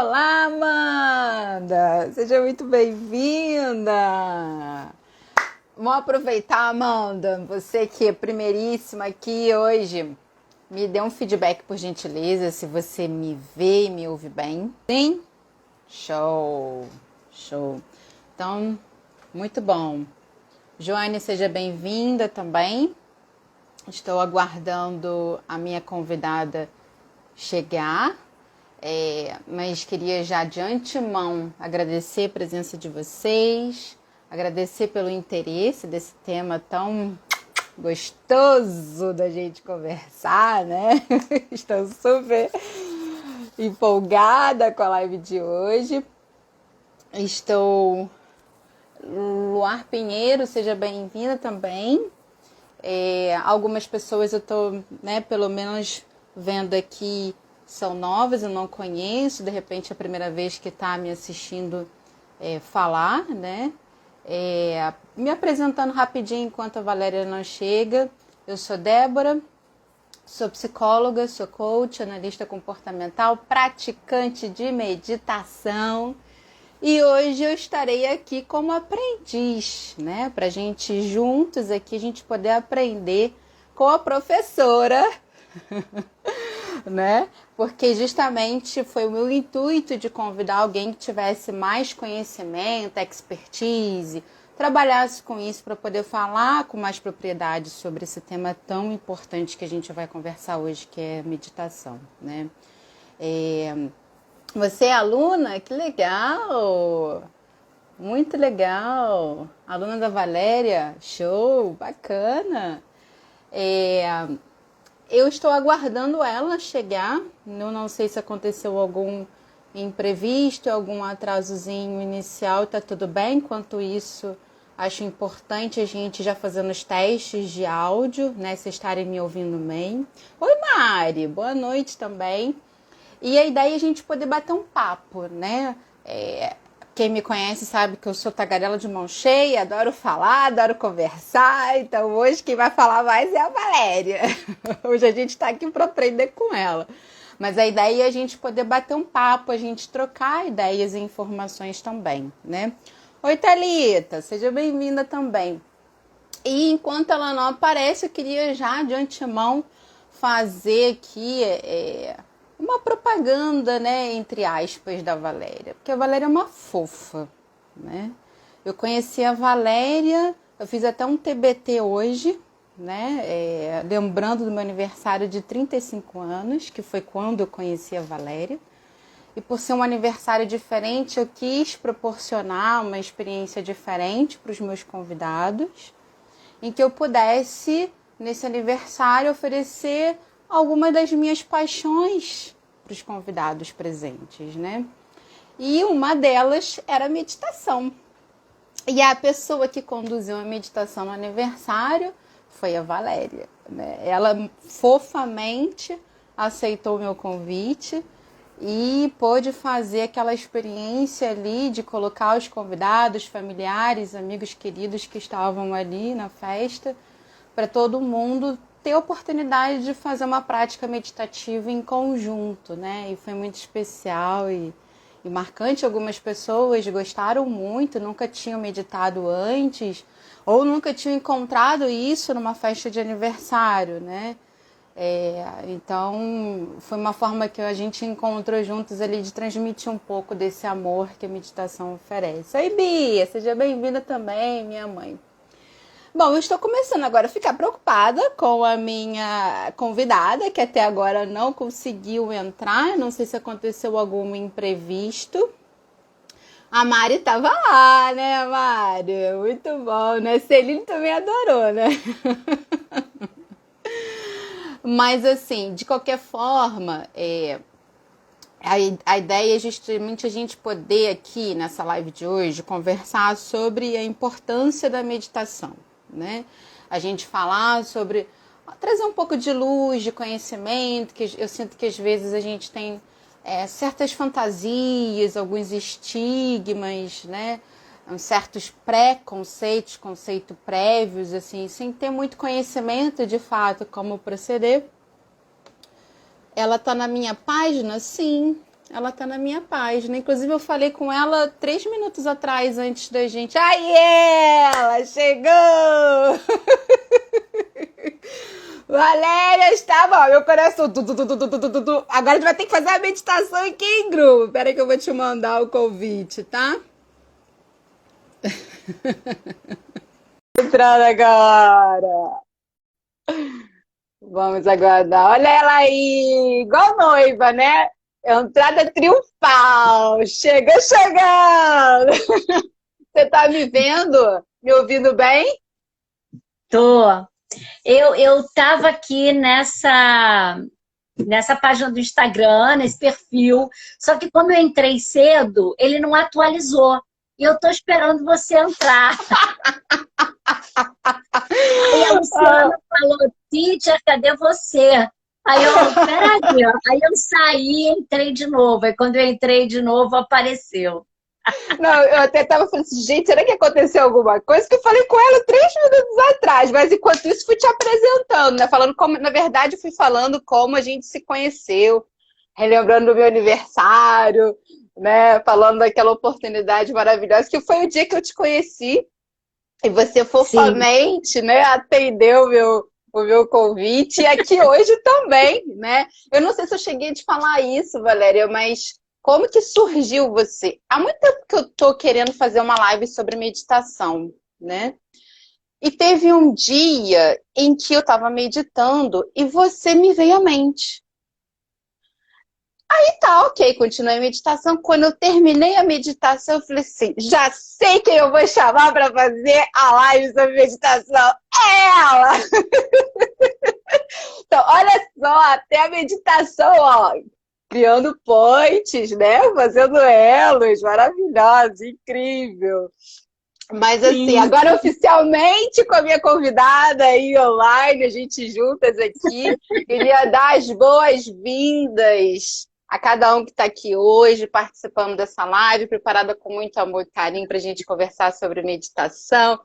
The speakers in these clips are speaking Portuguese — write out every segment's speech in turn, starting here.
Olá, Amanda! Seja muito bem-vinda! Vamos aproveitar, Amanda, você que é primeiríssima aqui hoje, me dê um feedback, por gentileza, se você me vê e me ouve bem. Sim? Show! Show! Então, muito bom. Joane, seja bem-vinda também. Estou aguardando a minha convidada chegar. Mas queria já de antemão agradecer a presença de vocês, agradecer pelo interesse desse tema tão gostoso da gente conversar, né? Estou super empolgada com a live de hoje. Luar Pinheiro, seja bem-vinda também. Algumas pessoas eu estou, pelo menos vendo aqui, são novas, eu não conheço, de repente é a primeira vez que está me assistindo falar, né? Me apresentando rapidinho enquanto a Valéria não chega. Eu sou Débora, sou psicóloga, sou coach, analista comportamental, praticante de meditação e hoje eu estarei aqui como aprendiz, né? Para a gente juntos aqui, a gente poder aprender com a professora, né? Porque justamente foi o meu intuito de convidar alguém que tivesse mais conhecimento, expertise, trabalhasse com isso para poder falar com mais propriedade sobre esse tema tão importante que a gente vai conversar hoje, que é meditação, né? Você é aluna? Que legal! Muito legal! Aluna da Valéria? Show! Bacana! Eu estou aguardando ela chegar. Eu não sei se aconteceu algum imprevisto, algum atrasozinho inicial, tá tudo bem. Enquanto isso, acho importante a gente já fazendo os testes de áudio, né? Vocês estarem me ouvindo bem. Oi, Mari! Boa noite também. E a ideia é a gente poder bater um papo, né? Quem me conhece sabe que eu sou tagarela de mão cheia, adoro falar, adoro conversar. Então hoje quem vai falar mais é a Valéria. Hoje a gente está aqui para aprender com ela. Mas a ideia é a gente poder bater um papo, a gente trocar ideias e informações também, né? Oi, Thalita, seja bem-vinda também. E enquanto ela não aparece, eu queria já de antemão fazer aqui uma propaganda, né, entre aspas, da Valéria. Porque a Valéria é uma fofa, né? Eu conheci a Valéria, eu fiz até um TBT hoje, né? Lembrando do meu aniversário de 35 anos, que foi quando eu conheci a Valéria. E por ser um aniversário diferente, eu quis proporcionar uma experiência diferente para os meus convidados, em que eu pudesse, nesse aniversário, oferecer algumas das minhas paixões para os convidados presentes, né? E uma delas era a meditação. E a pessoa que conduziu a meditação no aniversário foi a Valéria, né? Ela fofamente aceitou o meu convite e pôde fazer aquela experiência ali de colocar os convidados, familiares, amigos queridos que estavam ali na festa, para todo mundo ter a oportunidade de fazer uma prática meditativa em conjunto, né? E foi muito especial e marcante. Algumas pessoas gostaram muito, nunca tinham meditado antes ou nunca tinham encontrado isso numa festa de aniversário, né? Então, foi uma forma que a gente encontrou juntos ali de transmitir um pouco desse amor que a meditação oferece. Oi, Bia, seja bem-vinda também, minha mãe. Bom, eu estou começando agora a ficar preocupada com a minha convidada, que até agora não conseguiu entrar. Não sei se aconteceu algum imprevisto. A Mari estava lá, né, Mari? Muito bom, né? Celine também adorou, né? Mas, assim, de qualquer forma, a ideia é justamente a gente poder aqui, nessa live de hoje, conversar sobre a importância da meditação, né? A gente falar sobre, trazer um pouco de luz, de conhecimento, que eu sinto que às vezes a gente tem certas fantasias, alguns estigmas, né? Certos preconceitos, conceitos prévios, assim, sem ter muito conhecimento de fato como proceder. Ela tá na minha página? Sim. Ela tá na minha página. Inclusive, eu falei com ela 3 minutos atrás, antes da gente. Aí ela chegou! Valéria, está bom. Meu coração. Agora a gente vai ter que fazer a meditação aqui em grupo. Pera aí que eu vou te mandar o convite, tá? Entrando agora. Vamos aguardar. Olha ela aí, igual noiva, né? Entrada triunfal. Chega chegando. Você tá me vendo? Me ouvindo bem? Tô. Eu tava aqui nessa página do Instagram, nesse perfil, só que como eu entrei cedo, ele não atualizou. E eu tô esperando você entrar. E a Luciana falou, Cíntia, cadê você? Aí eu, peraí, ó. Aí eu saí e entrei de novo. Aí quando eu entrei de novo, apareceu. Não, eu até tava falando assim, gente, será que aconteceu alguma coisa? Que eu falei com ela 3 minutos atrás, mas enquanto isso fui te apresentando, né? Falando como, na verdade, fui falando como a gente se conheceu, relembrando do meu aniversário, né? Falando daquela oportunidade maravilhosa, que foi o dia que eu te conheci, e você Sim. fofamente, né, atendeu o meu convite, e aqui hoje também, né? Eu não sei se eu cheguei a te falar isso, Valéria, mas como que surgiu você? Há muito tempo que eu tô querendo fazer uma live sobre meditação, né? E teve um dia em que eu estava meditando e você me veio à mente. E tá, ok, continuei a meditação. Quando eu terminei a meditação, eu falei assim: já sei quem eu vou chamar para fazer a live sobre meditação. É ela! Então, olha só, até a meditação, ó, criando pontes, né? Fazendo elos, maravilhoso, incrível. Mas assim, Sim. agora oficialmente com a minha convidada aí online, a gente juntas aqui, queria dar as boas-vindas a cada um que está aqui hoje, participando dessa live, preparada com muito amor e carinho para a gente conversar sobre meditação,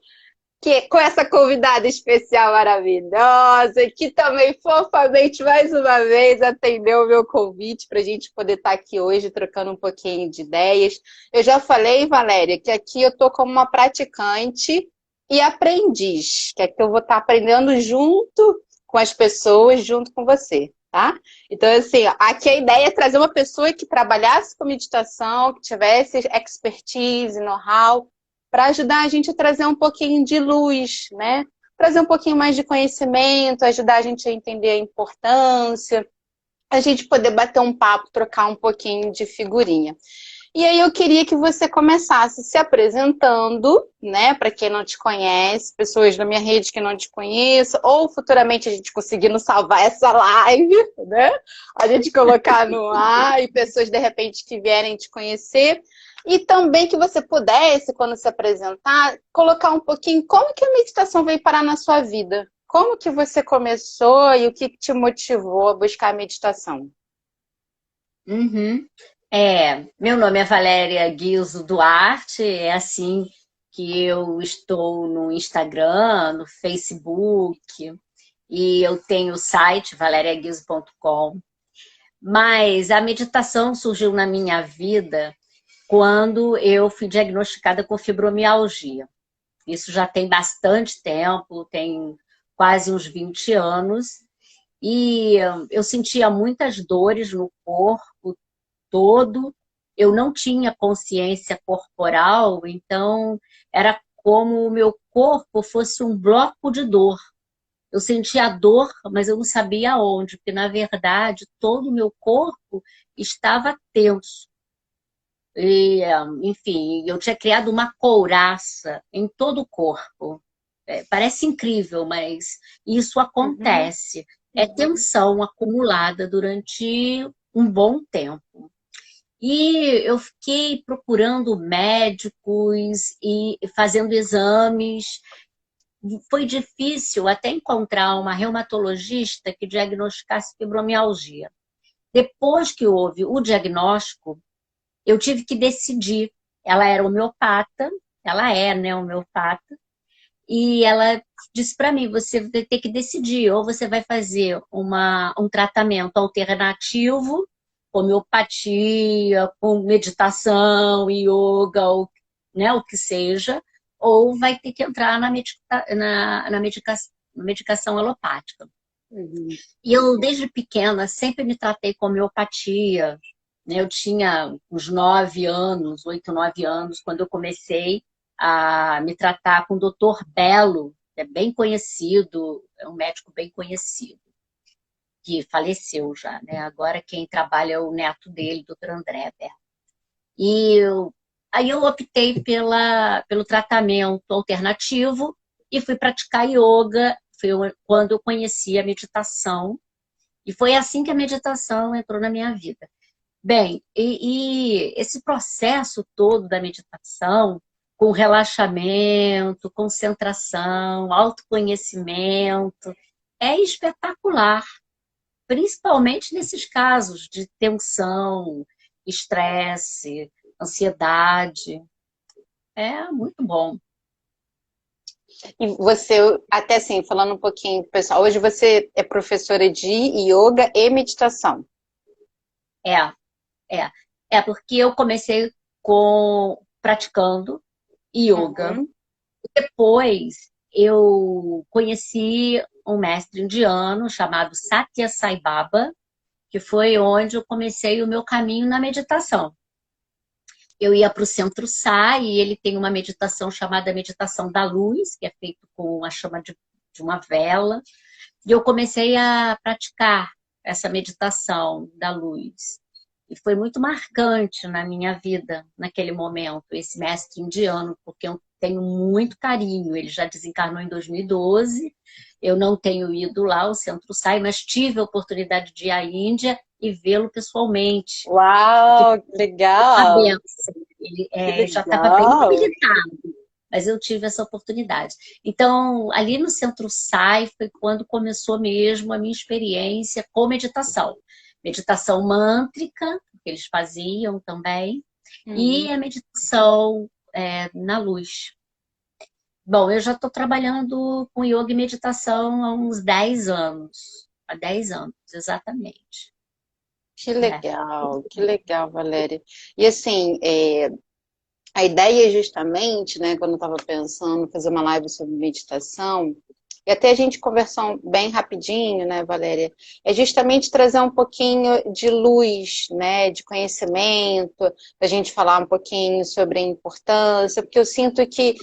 que com essa convidada especial maravilhosa, que também fofamente, mais uma vez, atendeu o meu convite para a gente poder estar aqui hoje trocando um pouquinho de ideias. Eu já falei, Valéria, que aqui eu estou como uma praticante e aprendiz, que aqui eu vou estar aprendendo junto com as pessoas, junto com você, tá? Então, assim, aqui a ideia é trazer uma pessoa que trabalhasse com meditação, que tivesse expertise, know-how, para ajudar a gente a trazer um pouquinho de luz, né? Trazer um pouquinho mais de conhecimento, ajudar a gente a entender a importância, a gente poder bater um papo, trocar um pouquinho de figurinha. E aí eu queria que você começasse se apresentando, né? Para quem não te conhece, pessoas da minha rede que não te conheçam, ou futuramente a gente conseguindo salvar essa live, né? A gente colocar no ar e pessoas de repente que vierem te conhecer. E também que você pudesse, quando se apresentar, colocar um pouquinho como que a meditação veio parar na sua vida. Como que você começou e o que te motivou a buscar a meditação? Uhum. Meu nome é Valéria Guilzo Duarte, é assim que eu estou no Instagram, no Facebook, e eu tenho o site valeriaguilzo.com. Mas a meditação surgiu na minha vida quando eu fui diagnosticada com fibromialgia. Isso já tem bastante tempo, tem quase uns 20 anos, e eu sentia muitas dores no corpo todo, eu não tinha consciência corporal, então era como o meu corpo fosse um bloco de dor. Eu sentia dor, mas eu não sabia onde, porque na verdade todo o meu corpo estava tenso. E, enfim, eu tinha criado uma couraça em todo o corpo. Parece incrível, mas isso Uhum, acontece. É tensão acumulada durante um bom tempo. E eu fiquei procurando médicos e fazendo exames. Foi difícil até encontrar uma reumatologista que diagnosticasse fibromialgia. Depois que houve o diagnóstico, eu tive que decidir. Ela era homeopata, ela é, né, homeopata, e ela disse para mim, você vai ter que decidir, ou você vai fazer um tratamento alternativo, homeopatia, com meditação, yoga, ou, né, o que seja, ou vai ter que entrar na medicação alopática. Uhum. E eu, desde pequena, sempre me tratei com homeopatia, né? Eu tinha uns 9 anos, 8, 9 anos, quando eu comecei a me tratar com o Dr. Belo, que é bem conhecido, é um médico bem conhecido, que faleceu já, né? Agora quem trabalha é o neto dele, Dr. André Belo. Aí eu optei pelo tratamento alternativo e fui praticar yoga. Foi quando eu conheci a meditação. E foi assim que a meditação entrou na minha vida. Bem, e esse processo todo da meditação, com relaxamento, concentração, autoconhecimento, é espetacular, principalmente nesses casos de tensão, estresse, ansiedade. É muito bom. E você, até assim, falando um pouquinho, pessoal, hoje você é professora de yoga e meditação. É, é. É porque eu comecei praticando yoga. Uhum. Depois eu conheci um mestre indiano chamado Satya Sai Baba, que foi onde eu comecei o meu caminho na meditação. Eu ia para o Centro Sai e ele tem uma meditação chamada Meditação da Luz, que é feito com a chama de uma vela. E eu comecei a praticar essa meditação da luz. E foi muito marcante na minha vida, naquele momento, esse mestre indiano, porque eu tenho muito carinho. Ele já desencarnou em 2012. Eu não tenho ido lá ao Centro Sai, mas tive a oportunidade de ir à Índia e vê-lo pessoalmente. Uau, que A legal! benção. Ele Que já estava bem legal! debilitado, mas eu tive essa oportunidade. Então, ali no Centro Sai foi quando começou mesmo a minha experiência com meditação. Meditação mântrica, que eles faziam também, e Uhum. a meditação na luz. Bom, eu já estou trabalhando com yoga e meditação há uns 10 anos. Há 10 anos, exatamente. É. Que legal, Valéria. E assim, a ideia é justamente, né, quando eu estava pensando em fazer uma live sobre meditação, e até a gente conversou bem rapidinho, né, Valéria, é justamente trazer um pouquinho de luz, né, de conhecimento, a gente falar um pouquinho sobre a importância, porque eu sinto que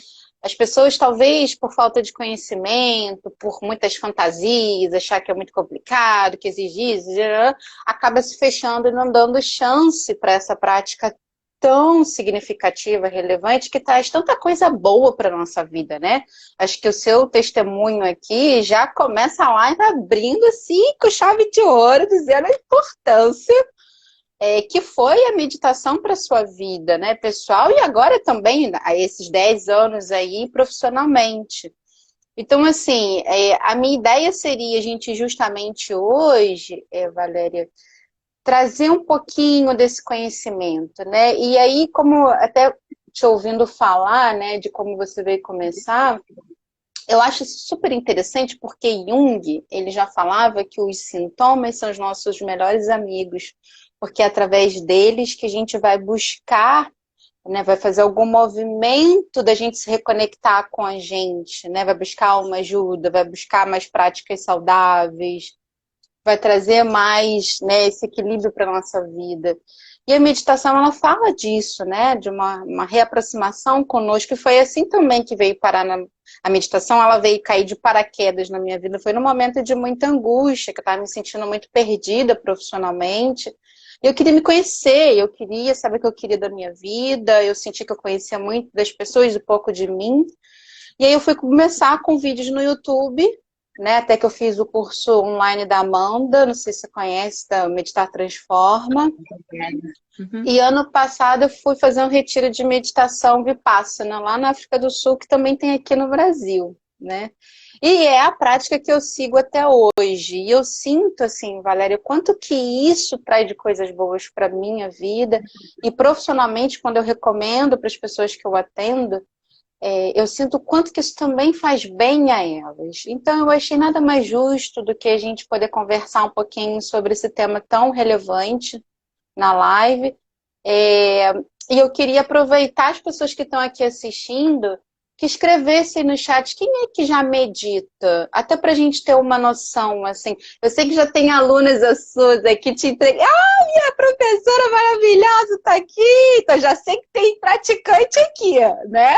as pessoas, talvez por falta de conhecimento, por muitas fantasias, achar que é muito complicado, que exige isso, acaba se fechando e não dando chance para essa prática tão significativa, relevante, que traz tanta coisa boa para a nossa vida, né? Acho que o seu testemunho aqui já começa lá abrindo assim com chave de ouro, dizendo a importância que foi a meditação para a sua vida, né, pessoal? E agora também, há esses 10 anos aí, profissionalmente. Então, assim, a minha ideia seria a gente justamente hoje, Valéria, trazer um pouquinho desse conhecimento, né? E aí, como até te ouvindo falar, né, de como você veio começar, eu acho isso super interessante porque Jung, ele já falava que os sintomas são os nossos melhores amigos, porque é através deles que a gente vai buscar, né, vai fazer algum movimento da gente se reconectar com a gente, né, vai buscar uma ajuda, vai buscar mais práticas saudáveis, vai trazer mais, né, esse equilíbrio para a nossa vida. E a meditação, ela fala disso, né, de uma reaproximação conosco, e foi assim também que veio parar a meditação, ela veio cair de paraquedas na minha vida, foi num momento de muita angústia, que eu estava me sentindo muito perdida profissionalmente, eu queria me conhecer, eu queria saber o que eu queria da minha vida, eu senti que eu conhecia muito das pessoas, um pouco de mim, e aí eu fui começar com vídeos no YouTube, né? Até que eu fiz o curso online da Amanda, não sei se você conhece, da Meditar Transforma. Uhum. E ano passado eu fui fazer um retiro de meditação Vipassana lá na África do Sul, que também tem aqui no Brasil, né? E é a prática que eu sigo até hoje. E eu sinto, assim, Valéria, quanto que isso traz de coisas boas para minha vida. E profissionalmente, quando eu recomendo para as pessoas que eu atendo, eu sinto o quanto que isso também faz bem a elas. Então, eu achei nada mais justo do que a gente poder conversar um pouquinho sobre esse tema tão relevante, na live. E eu queria aproveitar as pessoas que estão aqui assistindo, que escrevessem no chat quem é que já medita, até para a gente ter uma noção, assim. Eu sei que já tem alunas suas aqui te entregam. Ah, minha professora maravilhosa está aqui! Então já sei que tem praticante aqui, né?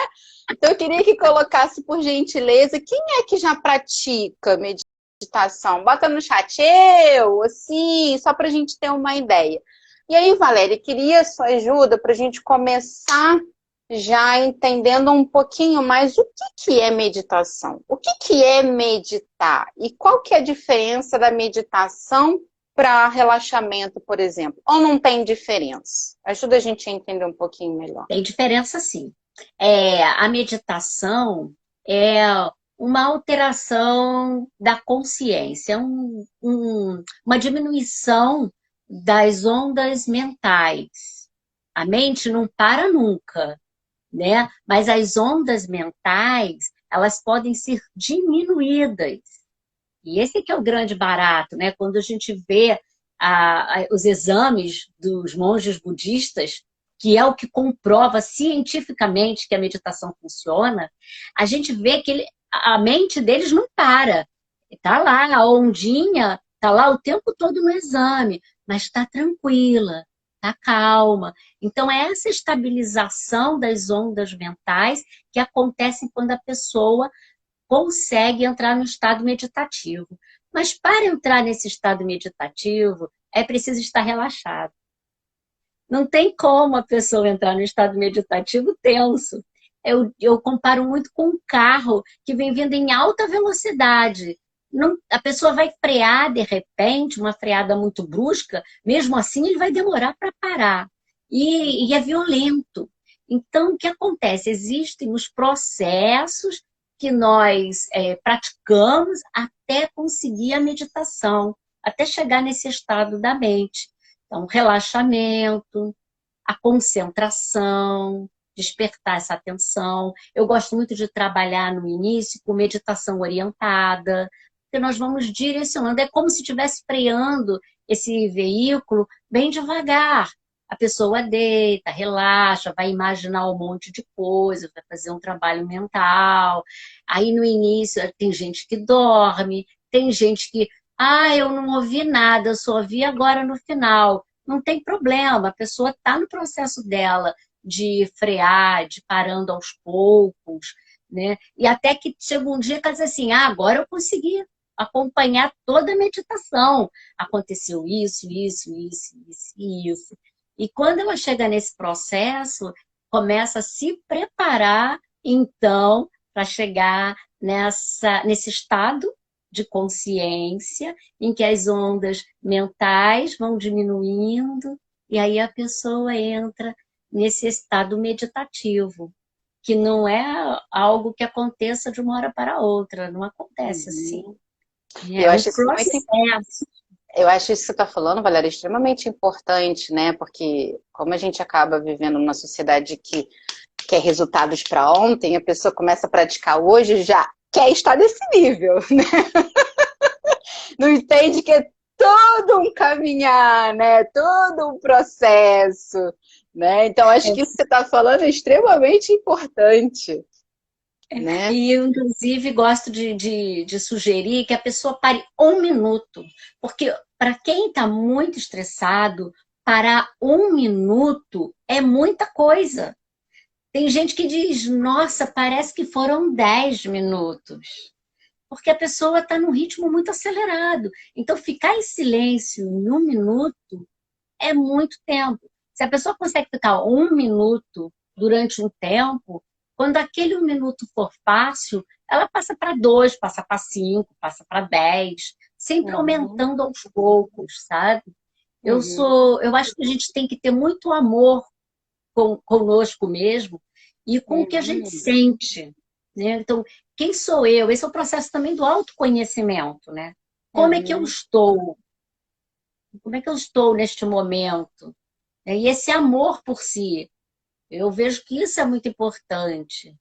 Então eu queria que colocasse, por gentileza, quem é que já pratica meditação? Bota no chat, eu, assim, só para a gente ter uma ideia. E aí, Valéria, queria sua ajuda para a gente começar já entendendo um pouquinho mais o que é meditação. O que é meditar? E qual que é a diferença da meditação para relaxamento, por exemplo? Ou não tem diferença? Ajuda a gente a entender um pouquinho melhor. Tem diferença, sim. A meditação é uma alteração da consciência, uma diminuição das ondas mentais. A mente não para nunca, né? Mas as ondas mentais, elas podem ser diminuídas. E esse que é o grande barato, né? Quando a gente vê os exames dos monges budistas, que é o que comprova cientificamente que a meditação funciona, a gente vê que a mente deles não para. Está lá, a ondinha está lá o tempo todo no exame, mas está tranquila, está calma. Então, é essa estabilização das ondas mentais que acontece quando a pessoa consegue entrar no estado meditativo. Mas para entrar nesse estado meditativo, é preciso estar relaxado. Não tem como a pessoa entrar no estado meditativo tenso. Eu comparo muito com um carro que vem vindo em alta velocidade. Não, a pessoa vai frear de repente, uma freada muito brusca, mesmo assim ele vai demorar para parar. E é violento. Então, o que acontece? Existem os processos que nós praticamos até conseguir a meditação, até chegar nesse estado da mente. Então, relaxamento, a concentração, despertar essa atenção. Eu gosto muito de trabalhar no início com meditação orientada, porque nós vamos direcionando, é como se estivesse freando esse veículo bem devagar. A pessoa deita, relaxa, vai imaginar um monte de coisa, vai fazer um trabalho mental. Aí no início tem gente que dorme, tem gente que, eu não ouvi nada, eu só ouvi agora no final. Não tem problema, a pessoa está no processo dela de frear, de parando aos poucos, né? E até que chega um dia que ela diz assim, agora eu consegui acompanhar toda a meditação. Aconteceu isso. E quando ela chega nesse processo, começa a se preparar, então, para chegar nesse estado de consciência, em que as ondas mentais vão diminuindo, e aí a pessoa entra nesse estado meditativo, que não é algo que aconteça de uma hora para outra, não acontece assim. É Eu um acho isso muito processo. Eu acho isso que você está falando, Valéria, extremamente importante, né? Porque como a gente acaba vivendo numa sociedade que quer resultados para ontem, a pessoa começa a praticar hoje e já quer estar nesse nível, né? Não entende que é todo um caminhar, né? Todo um processo, né? Então acho que isso que você está falando é extremamente importante, né? E eu, inclusive, gosto de sugerir que a pessoa pare um minuto, porque para quem está muito estressado, parar um minuto é muita coisa. Tem gente que diz, nossa, parece que foram 10 minutos, porque a pessoa está num ritmo muito acelerado. Então, ficar em silêncio em um minuto é muito tempo. Se a pessoa consegue ficar um minuto durante um tempo, quando aquele um minuto for fácil, ela passa para dois, passa para cinco, passa para 10, sempre Uhum, aumentando aos poucos, sabe? uhum, Eu acho que a gente tem que ter muito amor conosco mesmo e com o que a gente uhum, sente, né? Então, quem sou eu? Esse é o processo também do autoconhecimento, né? Como é que eu uhum. estou? Como é que eu estou neste momento? E esse amor por si, eu vejo que isso é muito importante.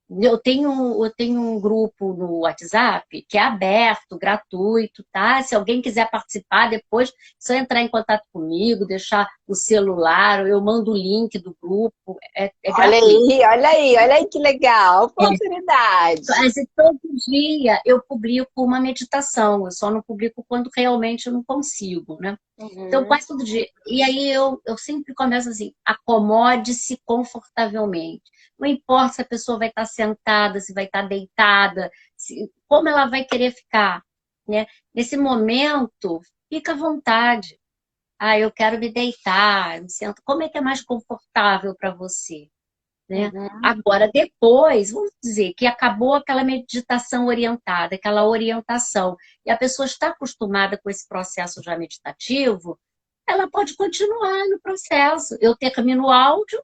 Eu tenho um grupo no WhatsApp que é aberto, gratuito, tá? Se alguém quiser participar depois, é só entrar em contato comigo, deixar o celular, eu mando o link do grupo, é Olha gratuito. aí, olha aí, olha aí que legal, oportunidade. Mas todo dia eu publico uma meditação, eu só não publico quando realmente eu não consigo, né? Então, Uhum, quase todo dia. E aí eu sempre começo assim: acomode-se confortavelmente. Não importa se a pessoa vai estar sentada, se vai estar deitada, como ela vai querer ficar, né? Nesse momento, fica à vontade. Ah, eu quero me deitar, me sento. Como é que é mais confortável para você? Né? uhum, Agora, depois, vamos dizer que acabou aquela meditação orientada, aquela orientação, e a pessoa está acostumada com esse processo já meditativo, ela pode continuar no processo. Eu termino o áudio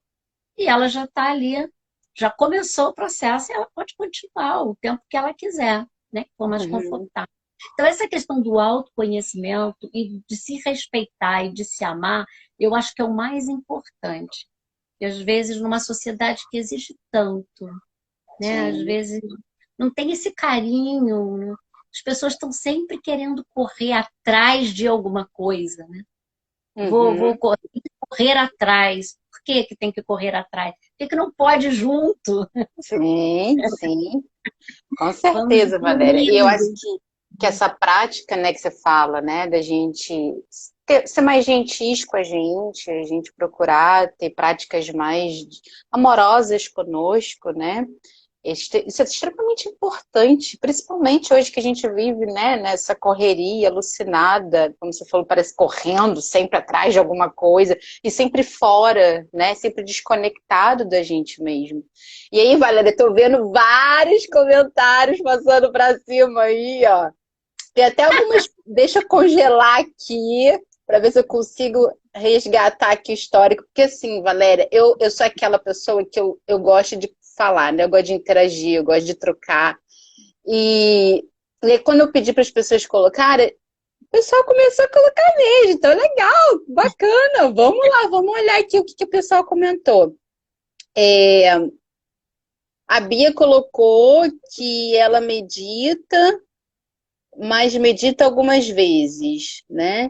e ela já está ali, já começou o processo e ela pode continuar o tempo que ela quiser, né? Que for mais uhum. confortável. Então, essa questão do autoconhecimento e de se respeitar e de se amar, eu acho que é o mais importante. E às vezes, numa sociedade que exige tanto, né? Às Sim. vezes não tem esse carinho, né? As pessoas estão sempre querendo correr atrás de alguma coisa, né? Vou Uhum. correr atrás. Por que que tem que correr atrás? Por que que não pode ir junto? Sim, sim, com Vamos certeza, Valéria. E eu acho unindo. que essa prática, né, que você fala, né, da gente ser mais gentis com a gente procurar ter práticas mais amorosas conosco, né? Isso é extremamente importante, principalmente hoje que a gente vive, né, nessa correria alucinada, como você falou, parece correndo sempre atrás de alguma coisa e sempre fora, né, sempre desconectado da gente mesmo. E aí, Valéria, eu tô vendo vários comentários passando para cima aí, ó. Tem até algumas, deixa eu congelar aqui para ver se eu consigo resgatar aqui o histórico, porque assim, Valéria, eu sou aquela pessoa que eu gosto de falar, né? Eu gosto de interagir, eu gosto de trocar. E, e quando eu pedi para as pessoas colocarem, o pessoal começou a colocar mesmo. Então, legal, bacana. Vamos lá, vamos olhar aqui o que, que o pessoal comentou. É, a Bia colocou que ela medita, mas medita algumas vezes, né?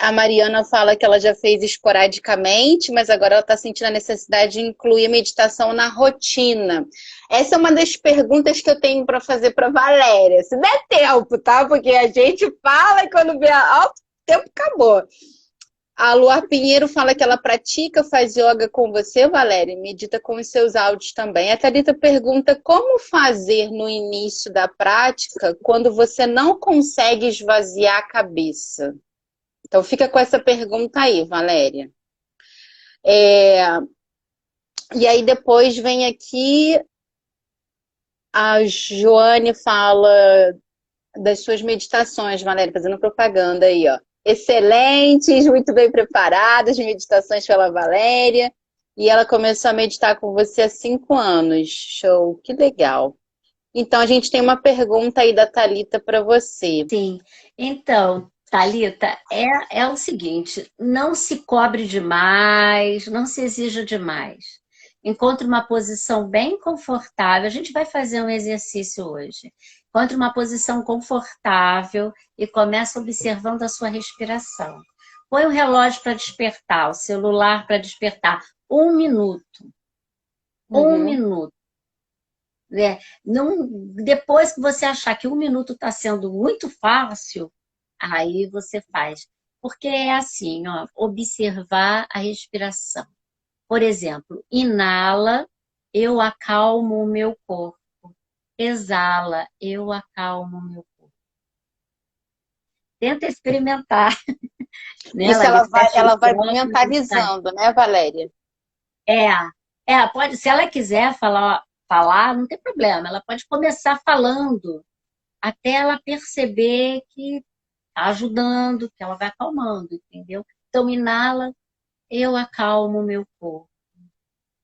A Mariana fala que ela já fez esporadicamente, mas agora ela está sentindo a necessidade de incluir a meditação na rotina. Essa é uma das perguntas que eu tenho para fazer para Valéria. Se der tempo, tá? Porque a gente fala e quando vê, o tempo acabou. A Luar Pinheiro fala que ela pratica, faz yoga com você, Valéria, e medita com os seus áudios também. A Thalita pergunta como fazer no início da prática quando você não consegue esvaziar a cabeça. Então fica com essa pergunta aí, Valéria. É, e aí depois vem aqui a Joane fala das suas meditações, Valéria, fazendo propaganda aí, ó. Excelentes, muito bem preparadas, meditações pela Valéria. E ela começou a meditar com você há 5 anos. Show, que legal. Então a gente tem uma pergunta aí da Thalita para você. Sim. Então, Thalita, é o seguinte: não se cobre demais, não se exija demais. Encontre uma posição bem confortável. A gente vai fazer um exercício hoje. Encontre uma posição confortável e comece observando a sua respiração. Põe o relógio para despertar, o celular para despertar. 1 minuto. Um Uhum. minuto. Né? Não, depois que você achar que 1 minuto está sendo muito fácil, aí você faz. Porque é assim, ó, observar a respiração. Por exemplo, inala, eu acalmo o meu corpo. Exala, eu acalmo o meu corpo. Tenta experimentar, né, Isso Larissa? Fecha os ela vai olhos e sai. mentalizando, né, Valéria? É, pode, se ela quiser falar, não tem problema. Ela pode começar falando até ela perceber que está ajudando, que ela vai acalmando, entendeu? Então, inala, eu acalmo o meu corpo,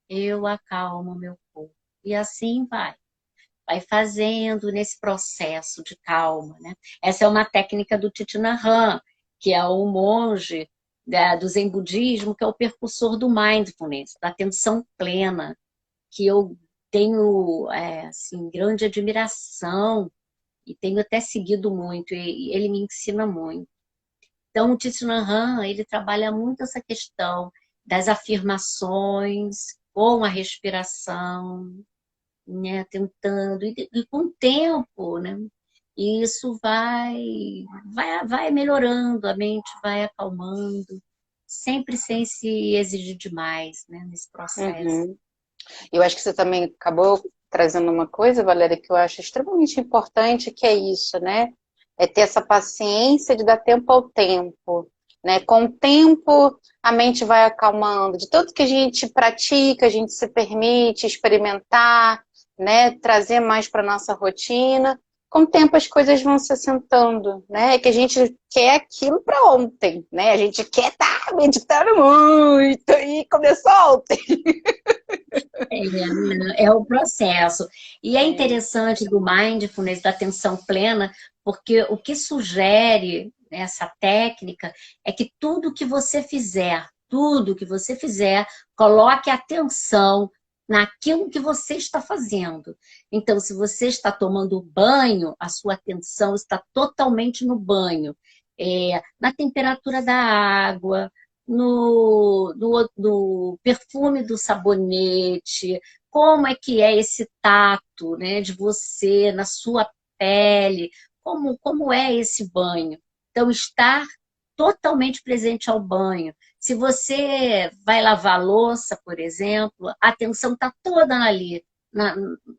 eu acalmo o meu corpo. E assim vai. Vai fazendo nesse processo de calma, né? Essa é uma técnica do Thich Nhat Hanh, que é um monge do Zen Budismo, que é o percursor do mindfulness, da atenção plena, que eu tenho assim, grande admiração e tenho até seguido muito, e ele me ensina muito. Então, o Thich Nhat Hanh, ele trabalha muito essa questão das afirmações com a respiração, né, tentando, e com o tempo, né, e isso vai melhorando, a mente vai acalmando, sempre sem se exigir demais, né, nesse processo. Uhum. Eu acho que você também acabou trazendo uma coisa, Valéria, que eu acho extremamente importante, que é isso, né? É ter essa paciência de dar tempo ao tempo, né? Com o tempo, a mente vai acalmando. De tanto que a gente pratica, a gente se permite experimentar, né? Trazer mais para nossa rotina. Com o tempo as coisas vão se assentando, né? É que a gente quer aquilo para ontem, né? A gente quer estar meditando muito e começou ontem. É o processo. E é É. interessante do mindfulness, da atenção plena, porque o que sugere essa técnica é que tudo que você fizer, coloque atenção naquilo que você está fazendo. Então, se você está tomando banho, a sua atenção está totalmente no banho, na temperatura da água, no perfume do sabonete, como é que é esse tato, né, de você na sua pele, como é esse banho. Então, estar totalmente presente ao banho. Se você vai lavar a louça, por exemplo, a atenção está toda ali,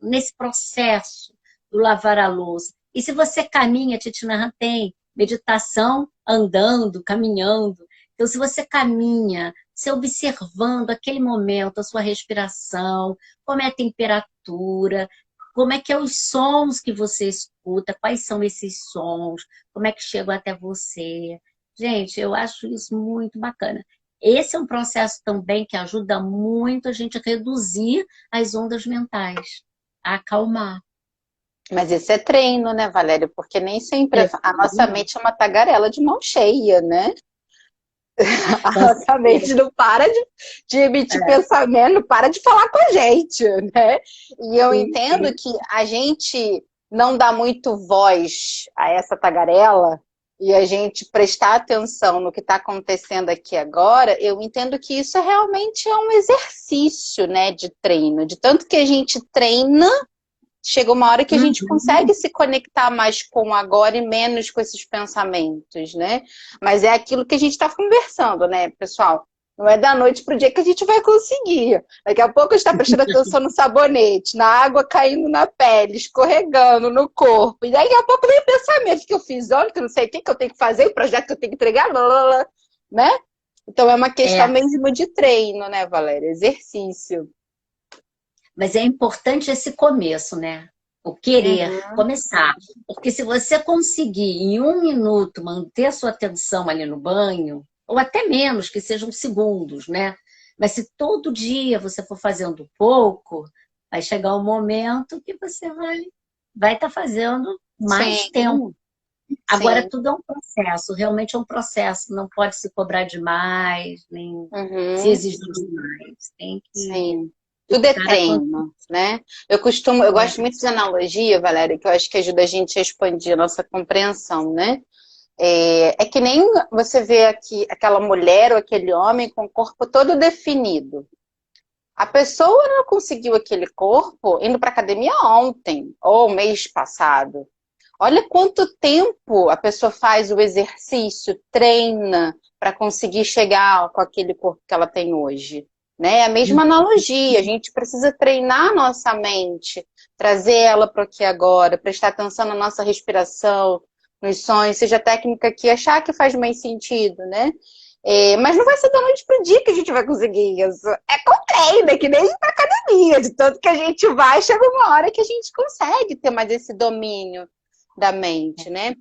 nesse processo do lavar a louça. E se você caminha, Thich Nhat Hanh tem meditação andando, caminhando. Então, se você caminha, se observando aquele momento, a sua respiração, como é a temperatura, como é que é os sons que você escuta, quais são esses sons, como é que chegam até você. Gente, eu acho isso muito bacana. Esse é um processo também que ajuda muito a gente a reduzir as ondas mentais, a acalmar. Mas isso é treino, né, Valéria? Porque nem sempre É, a nossa mente é uma tagarela de mão cheia, né? A com nossa mente certeza. não para de emitir pensamento, não para de falar com a gente, né? E eu Sim, entendo sim. que a gente não dá muito voz a essa tagarela e a gente prestar atenção no que está acontecendo aqui agora, eu entendo que isso realmente é um exercício, né, de treino. De tanto que a gente treina, chega uma hora que a gente consegue Uhum. se conectar mais com o agora e menos com esses pensamentos, né? Mas é aquilo que a gente está conversando, né, pessoal? Não é da noite para o dia que a gente vai conseguir. Daqui a pouco a gente está prestando atenção no sabonete, na água caindo na pele, escorregando no corpo. E daqui a pouco vem o pensamento que eu fiz ontem, que eu não sei o que eu tenho que fazer, o projeto que eu tenho que entregar, blá, blá, blá, né? Então é uma questão É, mesmo de treino, né, Valéria? Exercício. mas é importante esse começo, né? O querer Uhum. começar. Porque se você conseguir em 1 minuto manter a sua atenção ali no banho, ou até menos, que sejam segundos, né? Mas se todo dia você for fazendo pouco, vai chegar um momento que você vai estar fazendo mais tempo. Sim, Agora, sim. tudo é um processo, realmente é um processo. Não pode se cobrar demais, nem se Uhum. exigir demais. Tem que Sim, tudo é buscar a treino, né? Eu gosto muito de analogia, Valéria, que eu acho que ajuda a gente a expandir a nossa compreensão, né? É que nem você vê aqui aquela mulher ou aquele homem com o corpo todo definido. A pessoa não conseguiu aquele corpo indo para academia ontem ou mês passado. Olha quanto tempo a pessoa faz o exercício, treina para conseguir chegar com aquele corpo que ela tem hoje. Né? É a mesma analogia, a gente precisa treinar a nossa mente, trazer ela para o aqui e agora, prestar atenção na nossa respiração, nos sonhos, seja a técnica que achar que faz mais sentido, né? Mas não vai ser da noite para o dia que a gente vai conseguir isso. É com treino, é que nem ir para academia, de tanto que a gente vai, chega uma hora que a gente consegue ter mais esse domínio da mente, né?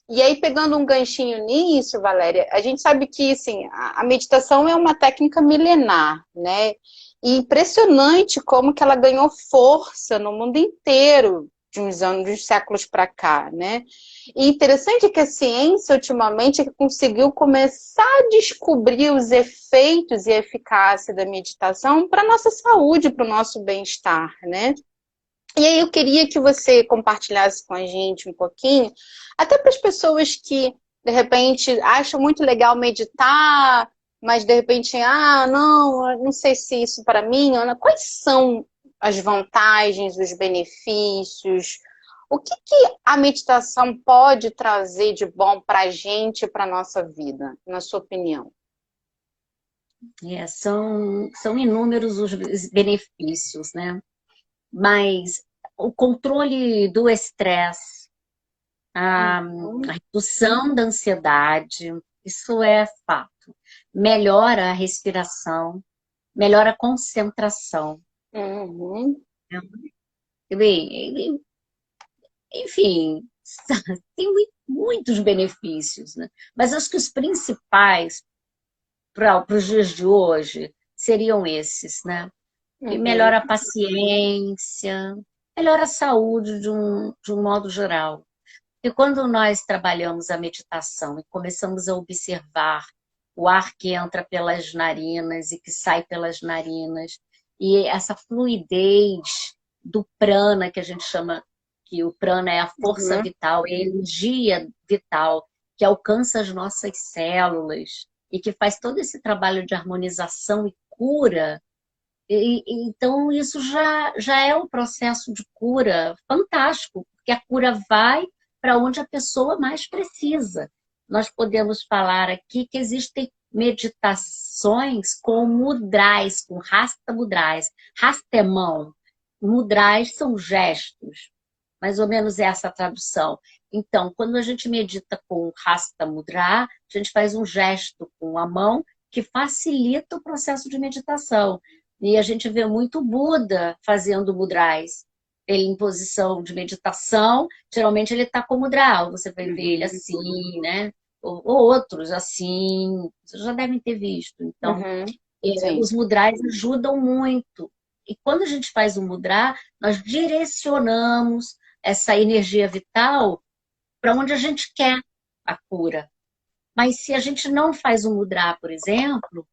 E aí, pegando um ganchinho nisso, Valéria, a gente sabe que, assim, a meditação é uma técnica milenar, né? E impressionante como que ela ganhou força no mundo inteiro, de uns anos, de uns séculos para cá, né? E interessante que a ciência, ultimamente, conseguiu começar a descobrir os efeitos e a eficácia da meditação para a nossa saúde, para o nosso bem-estar, né? E aí eu queria que você compartilhasse com a gente um pouquinho, até para as pessoas que, de repente, acham muito legal meditar, mas de repente, não sei se isso para mim, Ana, quais são as vantagens, os benefícios? O que a meditação pode trazer de bom para a gente, para a nossa vida, na sua opinião? São inúmeros os benefícios, né? Mas o controle do estresse, a redução da ansiedade, isso é fato. Melhora a respiração, melhora a concentração. Uhum. Enfim, tem muitos benefícios, né? Mas acho que os principais para os dias de hoje seriam esses, né? Que melhora a paciência, melhora a saúde de um modo geral. E quando nós trabalhamos a meditação e começamos a observar o ar que entra pelas narinas e que sai pelas narinas, e essa fluidez do prana, que a gente chama, que o prana é a força vital, é a energia vital, que alcança as nossas células e que faz todo esse trabalho de harmonização e cura. Então, isso já é um processo de cura fantástico, porque a cura vai para onde a pessoa mais precisa. Nós podemos falar aqui que existem meditações com mudras, com rasta mudras. Rasta é mão, mudras são gestos, mais ou menos essa a tradução. Então, quando a gente medita com rasta mudra, a gente faz um gesto com a mão que facilita o processo de meditação. E a gente vê muito Buda fazendo mudras. Ele em posição de meditação, geralmente ele está com mudra. Você vai ver ele assim, né? Ou outros assim. Vocês já devem ter visto. Então, os mudras ajudam muito. E quando a gente faz um mudra, nós direcionamos essa energia vital para onde a gente quer a cura. Mas se a gente não faz um mudra, por exemplo,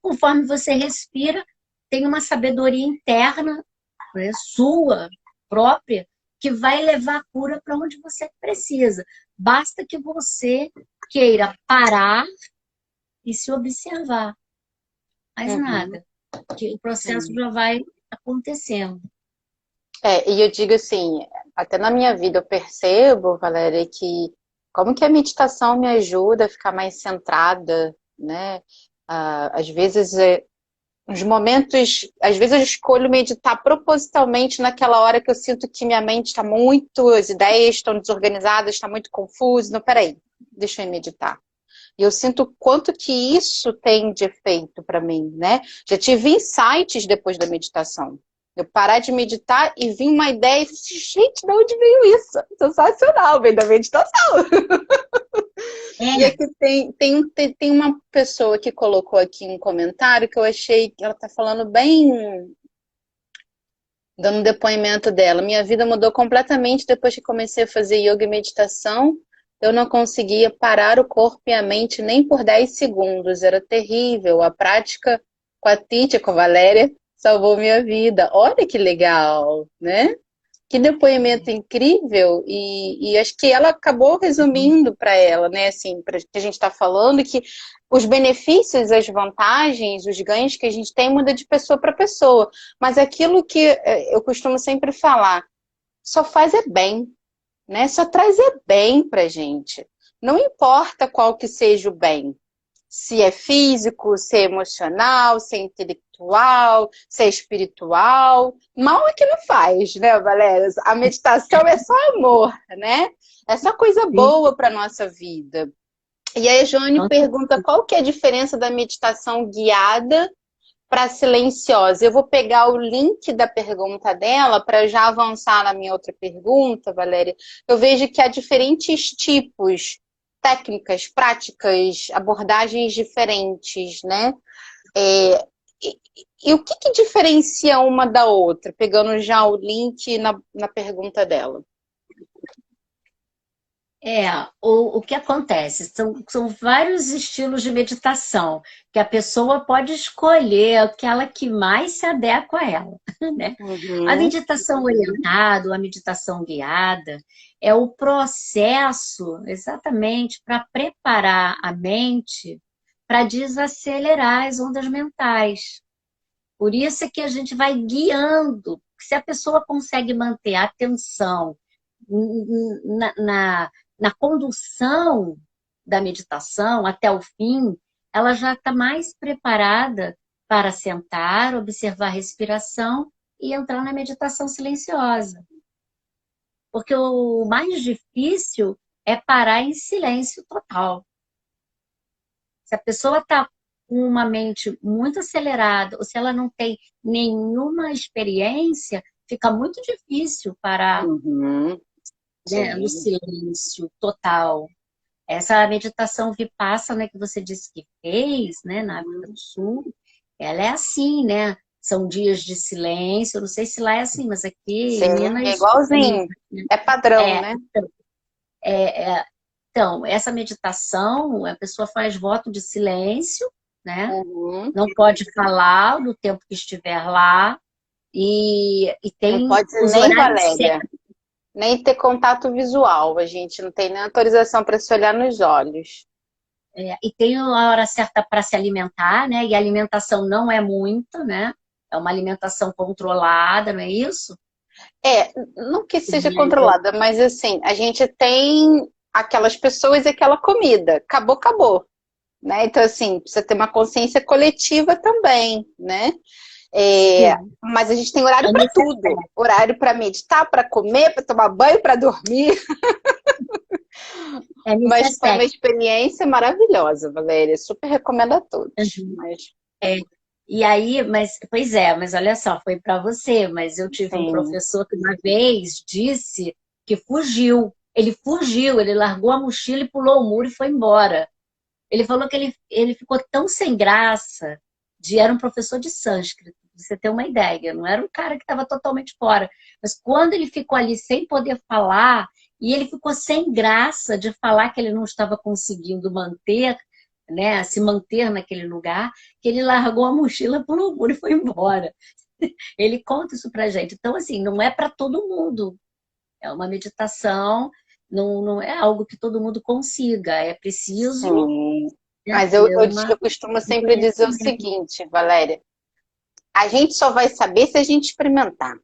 conforme você respira, tem uma sabedoria interna, né, sua, própria, que vai levar a cura para onde você precisa. Basta que você queira parar e se observar. Mais nada. Que o processo já vai acontecendo. E eu digo assim, até na minha vida eu percebo, Valéria, que como que a meditação me ajuda a ficar mais centrada, né? Às vezes nos momentos, às vezes eu escolho meditar propositalmente naquela hora que eu sinto que minha mente está muito, as ideias estão desorganizadas, está muito confuso. Não, peraí, deixa eu meditar. E eu sinto o quanto que isso tem de efeito para mim, né? Já tive insights depois da meditação. Eu parar de meditar e vir uma ideia e falei, gente, de onde veio isso? Sensacional, veio da meditação. E aqui tem uma pessoa que colocou aqui um comentário que eu achei que ela está falando bem, dando depoimento dela. Minha vida mudou completamente depois que comecei a fazer yoga e meditação. Eu não conseguia parar o corpo e a mente nem por 10 segundos. Era terrível. A prática com a Títia, com a Valéria, salvou minha vida. Olha que legal, né? Que depoimento incrível, e acho que ela acabou resumindo para ela, né, assim, para que a gente está falando, que os benefícios, as vantagens, os ganhos que a gente tem muda de pessoa para pessoa, mas aquilo que eu costumo sempre falar, só faz bem, né, só traz bem para gente, não importa qual que seja o bem, se é físico, se é emocional, se é intelectual, se é espiritual. Mal é que não faz, né, Valéria? A meditação é só amor, né? É só coisa boa para nossa vida. E aí a Joane pergunta qual que é a diferença da meditação guiada para silenciosa. Eu vou pegar o link da pergunta dela para já avançar na minha outra pergunta, Valéria. Eu vejo que há diferentes tipos, técnicas, práticas, abordagens diferentes, né? E o que diferencia uma da outra? Pegando já o link na pergunta dela. O que acontece? São vários estilos de meditação, que a pessoa pode escolher aquela que mais se adequa a ela, né? A Uhum. meditação orientada, a meditação guiada, é o processo exatamente para preparar a mente para desacelerar as ondas mentais. Por isso é que a gente vai guiando. Se a pessoa consegue manter a atenção na, na, na condução da meditação até o fim, ela já está mais preparada para sentar, observar a respiração e entrar na meditação silenciosa. Porque o mais difícil é parar em silêncio total. Se a pessoa está com uma mente muito acelerada, ou se ela não tem nenhuma experiência, fica muito difícil parar, Uhum. né, no Sim. silêncio total. Essa meditação Vipassana que você disse que fez, né, na África do Sul, ela é assim, né? São dias de silêncio. Eu não sei se lá é assim, mas aqui em Sim, é Minas é mesmo. igualzinho. É padrão, É, né? então, essa meditação, a pessoa faz voto de silêncio, né? Uhum. Não pode falar no tempo que estiver lá, e Não tem pode os nem, horários Valéria, certos. nem ter contato visual. A gente não tem nem autorização para se olhar nos olhos. E tem a hora certa para se alimentar, né? E a alimentação não é muito, né? É uma alimentação controlada, não é isso? É, não que seja Mas, controlada, mas assim, a gente tem aquelas pessoas e aquela comida. Acabou, acabou. Né? Então, assim, precisa ter uma consciência coletiva também, né? sim, Mas a gente tem horário é para tudo. necessário. Horário para meditar, para comer, para tomar banho, para dormir. É Mas foi uma necessário. experiência maravilhosa, Valéria. Super recomendo a todos. Uhum. Mas, É. E aí, pois é, mas olha só, foi para você, mas eu tive um sim. professor que uma vez disse que fugiu. Ele fugiu, ele largou a mochila e pulou o muro e foi embora. Ele falou que ele ficou tão sem graça era um professor de sânscrito, pra você ter uma ideia. Não era um cara que estava totalmente fora. Mas quando ele ficou ali sem poder falar, e ele ficou sem graça de falar que ele não estava conseguindo manter, né, se manter naquele lugar, que ele largou a mochila, pulou o muro e foi embora. Ele conta isso pra gente. Então, assim, não é para todo mundo. É uma meditação, não é algo que todo mundo consiga. É preciso, Sim. né, Mas ter uma, eu costumo um sempre dizer o conhecimento. seguinte, Valéria. A gente só vai saber se a gente experimentar.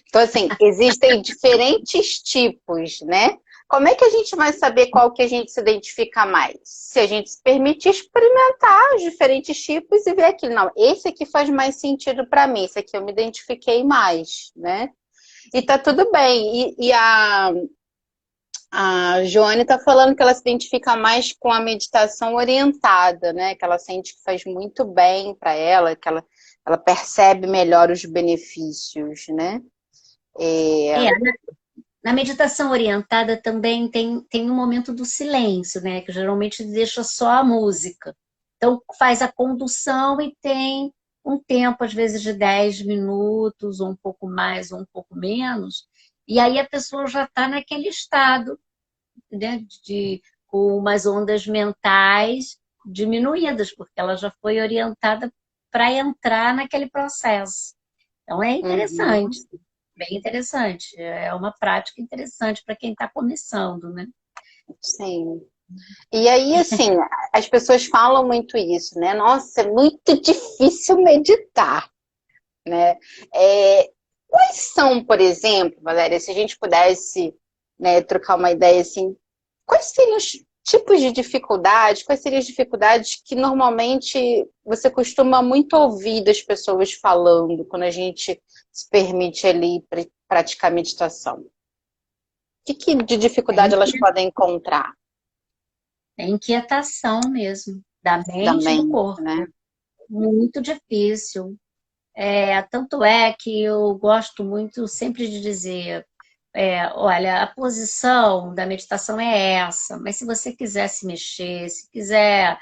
Então, assim, existem diferentes tipos, né? Como é que a gente vai saber qual que a gente se identifica mais? Se a gente se permitir experimentar os diferentes tipos e ver aquilo. Não, esse aqui faz mais sentido para mim, esse aqui eu me identifiquei mais, né? E tá tudo bem. A Joane tá falando que ela se identifica mais com a meditação orientada, né? Que ela sente que faz muito bem para ela, ela percebe melhor os benefícios, né? É, É, na meditação orientada também tem um momento do silêncio, né? Que geralmente deixa só a música. Então faz a condução e tem um tempo, às vezes, de 10 minutos, ou um pouco mais, ou um pouco menos. E aí a pessoa já está naquele estado, né, com umas ondas mentais diminuídas, porque ela já foi orientada para entrar naquele processo. Então é uhum, interessante, bem interessante. É uma prática interessante para quem está começando, né? sim. E aí, assim, as pessoas falam muito isso, né? Nossa, é muito difícil meditar, né? É, quais são, por exemplo, Valéria, se a gente pudesse, né, trocar uma ideia assim, quais seriam os tipos de dificuldades, quais seriam as dificuldades que normalmente você costuma muito ouvir das pessoas falando quando a gente se permite ali praticar meditação? O que de É, dificuldade elas podem encontrar é inquietação mesmo, da da mente e do mente, corpo. né? Muito difícil. Tanto é que eu gosto muito sempre de dizer, olha, a posição da meditação é essa, mas se você quiser se mexer, se quiser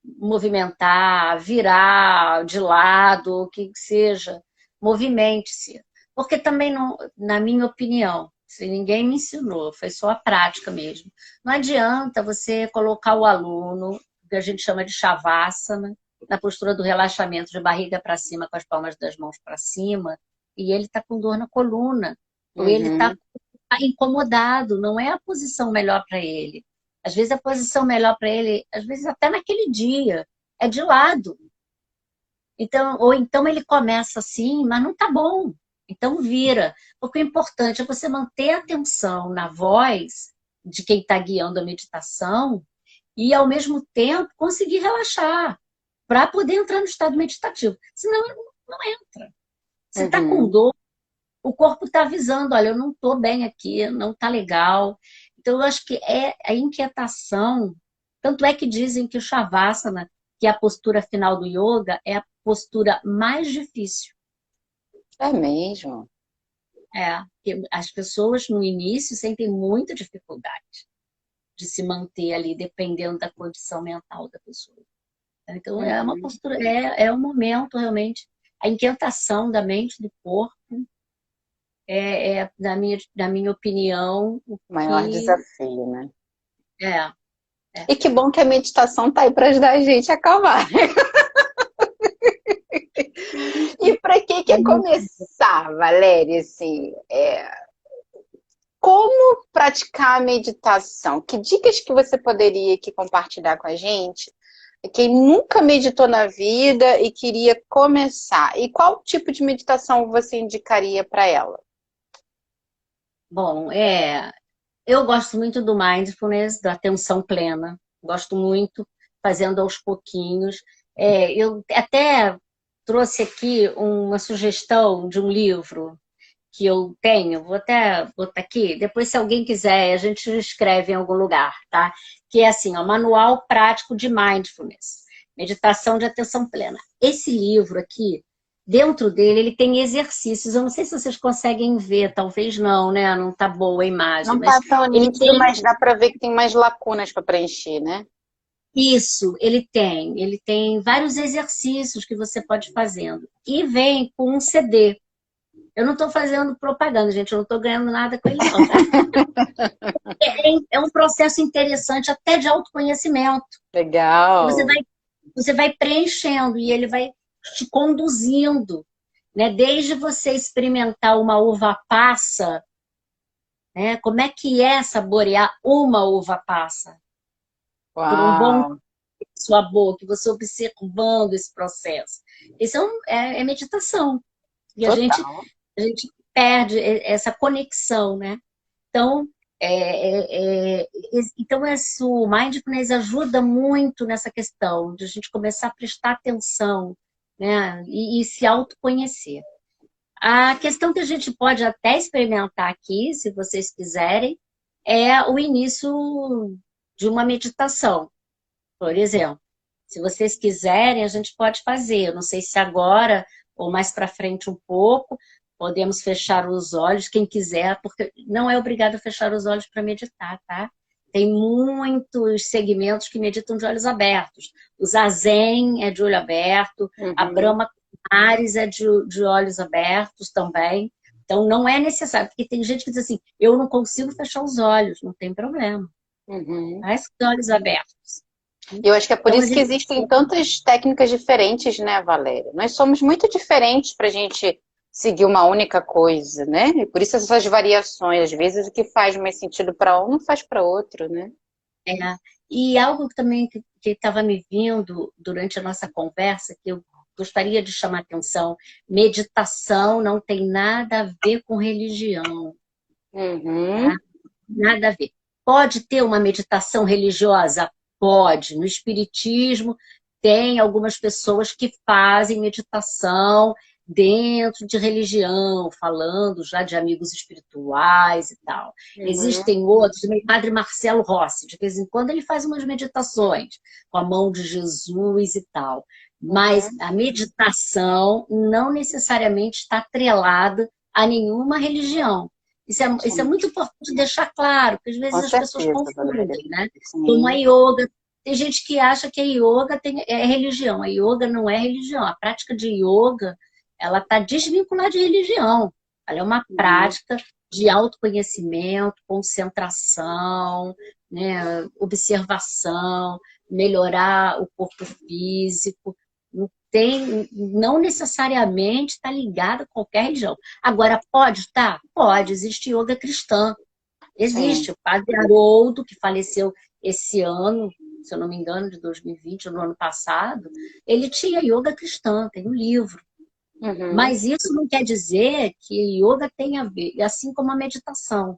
movimentar, virar de lado, o que seja, movimente-se. Porque também, não, na minha opinião, se ninguém me ensinou, foi só a prática mesmo. Não adianta você colocar o aluno, que a gente chama de Shavasana, na postura do relaxamento de barriga para cima, com as palmas das mãos para cima, e ele está com dor na coluna, ou ele está incomodado, não é a posição melhor para ele. Às vezes a posição melhor para ele, às vezes até naquele dia, é de lado. Então, ou então ele começa assim, mas não tá bom. Então vira. Porque o importante é você manter a atenção na voz de quem está guiando a meditação e, ao mesmo tempo, conseguir relaxar para poder entrar no estado meditativo. Senão, não entra. Se está com dor, o corpo está avisando, olha, eu não estou bem aqui, não está legal. Então, eu acho que é a inquietação. Tanto é que dizem que o Shavasana, que é a postura final do yoga, é a postura mais difícil. É mesmo? Porque as pessoas no início sentem muita dificuldade de se manter ali, dependendo da condição mental da pessoa. Então, é uma postura, é um momento realmente, a inquietação da mente, do corpo, na minha opinião, o maior desafio, né? É. E que bom que a meditação tá aí para ajudar a gente a acalmar. E para quem quer começar, Valéria, assim, como praticar a meditação? Que dicas que você poderia aqui compartilhar com a gente? Quem nunca meditou na vida e queria começar. E qual tipo de meditação você indicaria para ela? Bom, eu gosto muito do mindfulness, da atenção plena. Gosto muito, fazendo aos pouquinhos. Eu até trouxe aqui uma sugestão de um livro que eu tenho, vou até botar aqui, depois se alguém quiser, a gente escreve em algum lugar, tá? Que é assim, ó, Manual Prático de Mindfulness, Meditação de Atenção Plena. Esse livro aqui, dentro dele, ele tem exercícios, eu não sei se vocês conseguem ver, talvez não, né? Não tá boa a imagem, Não mas tá tão ele nítido, tem... mas dá para ver que tem mais lacunas para preencher, né? Isso, ele tem. Ele tem vários exercícios que você pode ir fazendo. E vem com um CD. Eu não estou fazendo propaganda, gente. Eu não estou ganhando nada com ele, não. Tá? É um processo interessante até de autoconhecimento. Legal. Você vai preenchendo e ele vai te conduzindo. Né? Desde você experimentar uma uva passa, né? Como é que é saborear uma uva passa? Uau. Por um bom sua boca, você observando esse processo. Isso é meditação. E a gente perde essa conexão, né? Então, o mindfulness ajuda muito nessa questão de a gente começar a prestar atenção, né? E se autoconhecer. A questão que a gente pode até experimentar aqui, se vocês quiserem, é o início de uma meditação. Por exemplo, se vocês quiserem, a gente pode fazer. Eu não sei se agora ou mais para frente um pouco, podemos fechar os olhos, quem quiser, porque não é obrigado a fechar os olhos para meditar, tá? Tem muitos segmentos que meditam de olhos abertos. O Zazen é de olho aberto, a Brahma Kumaris é de olhos abertos também. Então, não é necessário, porque tem gente que diz assim, eu não consigo fechar os olhos, não tem problema. Faz com os olhos abertos. Eu acho que é por isso que existem tantas técnicas diferentes, né, Valéria? Nós somos muito diferentes para a gente seguir uma única coisa, né? E por isso essas variações. Às vezes o que faz mais sentido para um não faz para outro, né? E algo também que estava me vindo durante a nossa conversa, que eu gostaria de chamar a atenção, meditação não tem nada a ver com religião. Tá? Nada a ver. Pode ter uma meditação religiosa? Pode. No espiritismo, tem algumas pessoas que fazem meditação dentro de religião, falando já de amigos espirituais e tal. Existem outros, o Padre Marcelo Rossi, de vez em quando ele faz umas meditações com a mão de Jesus e tal. Mas a meditação não necessariamente está atrelada a nenhuma religião. Isso é muito importante deixar claro, porque às vezes as pessoas confundem, né? Como a yoga Tem gente que acha que a yoga é religião. A yoga não é religião. A prática de yoga, ela está desvinculada de religião. Ela é uma prática de autoconhecimento, concentração, né, observação, melhorar o corpo físico. Não necessariamente está ligada a qualquer religião. Agora, pode estar? Pode. Existe yoga cristã. Sim. Existe. O padre Haroldo, que faleceu esse ano, se eu não me engano, de 2020, ou no ano passado, ele tinha yoga cristã, tem um livro. Uhum. Mas isso não quer dizer que yoga tem a ver, assim como a meditação.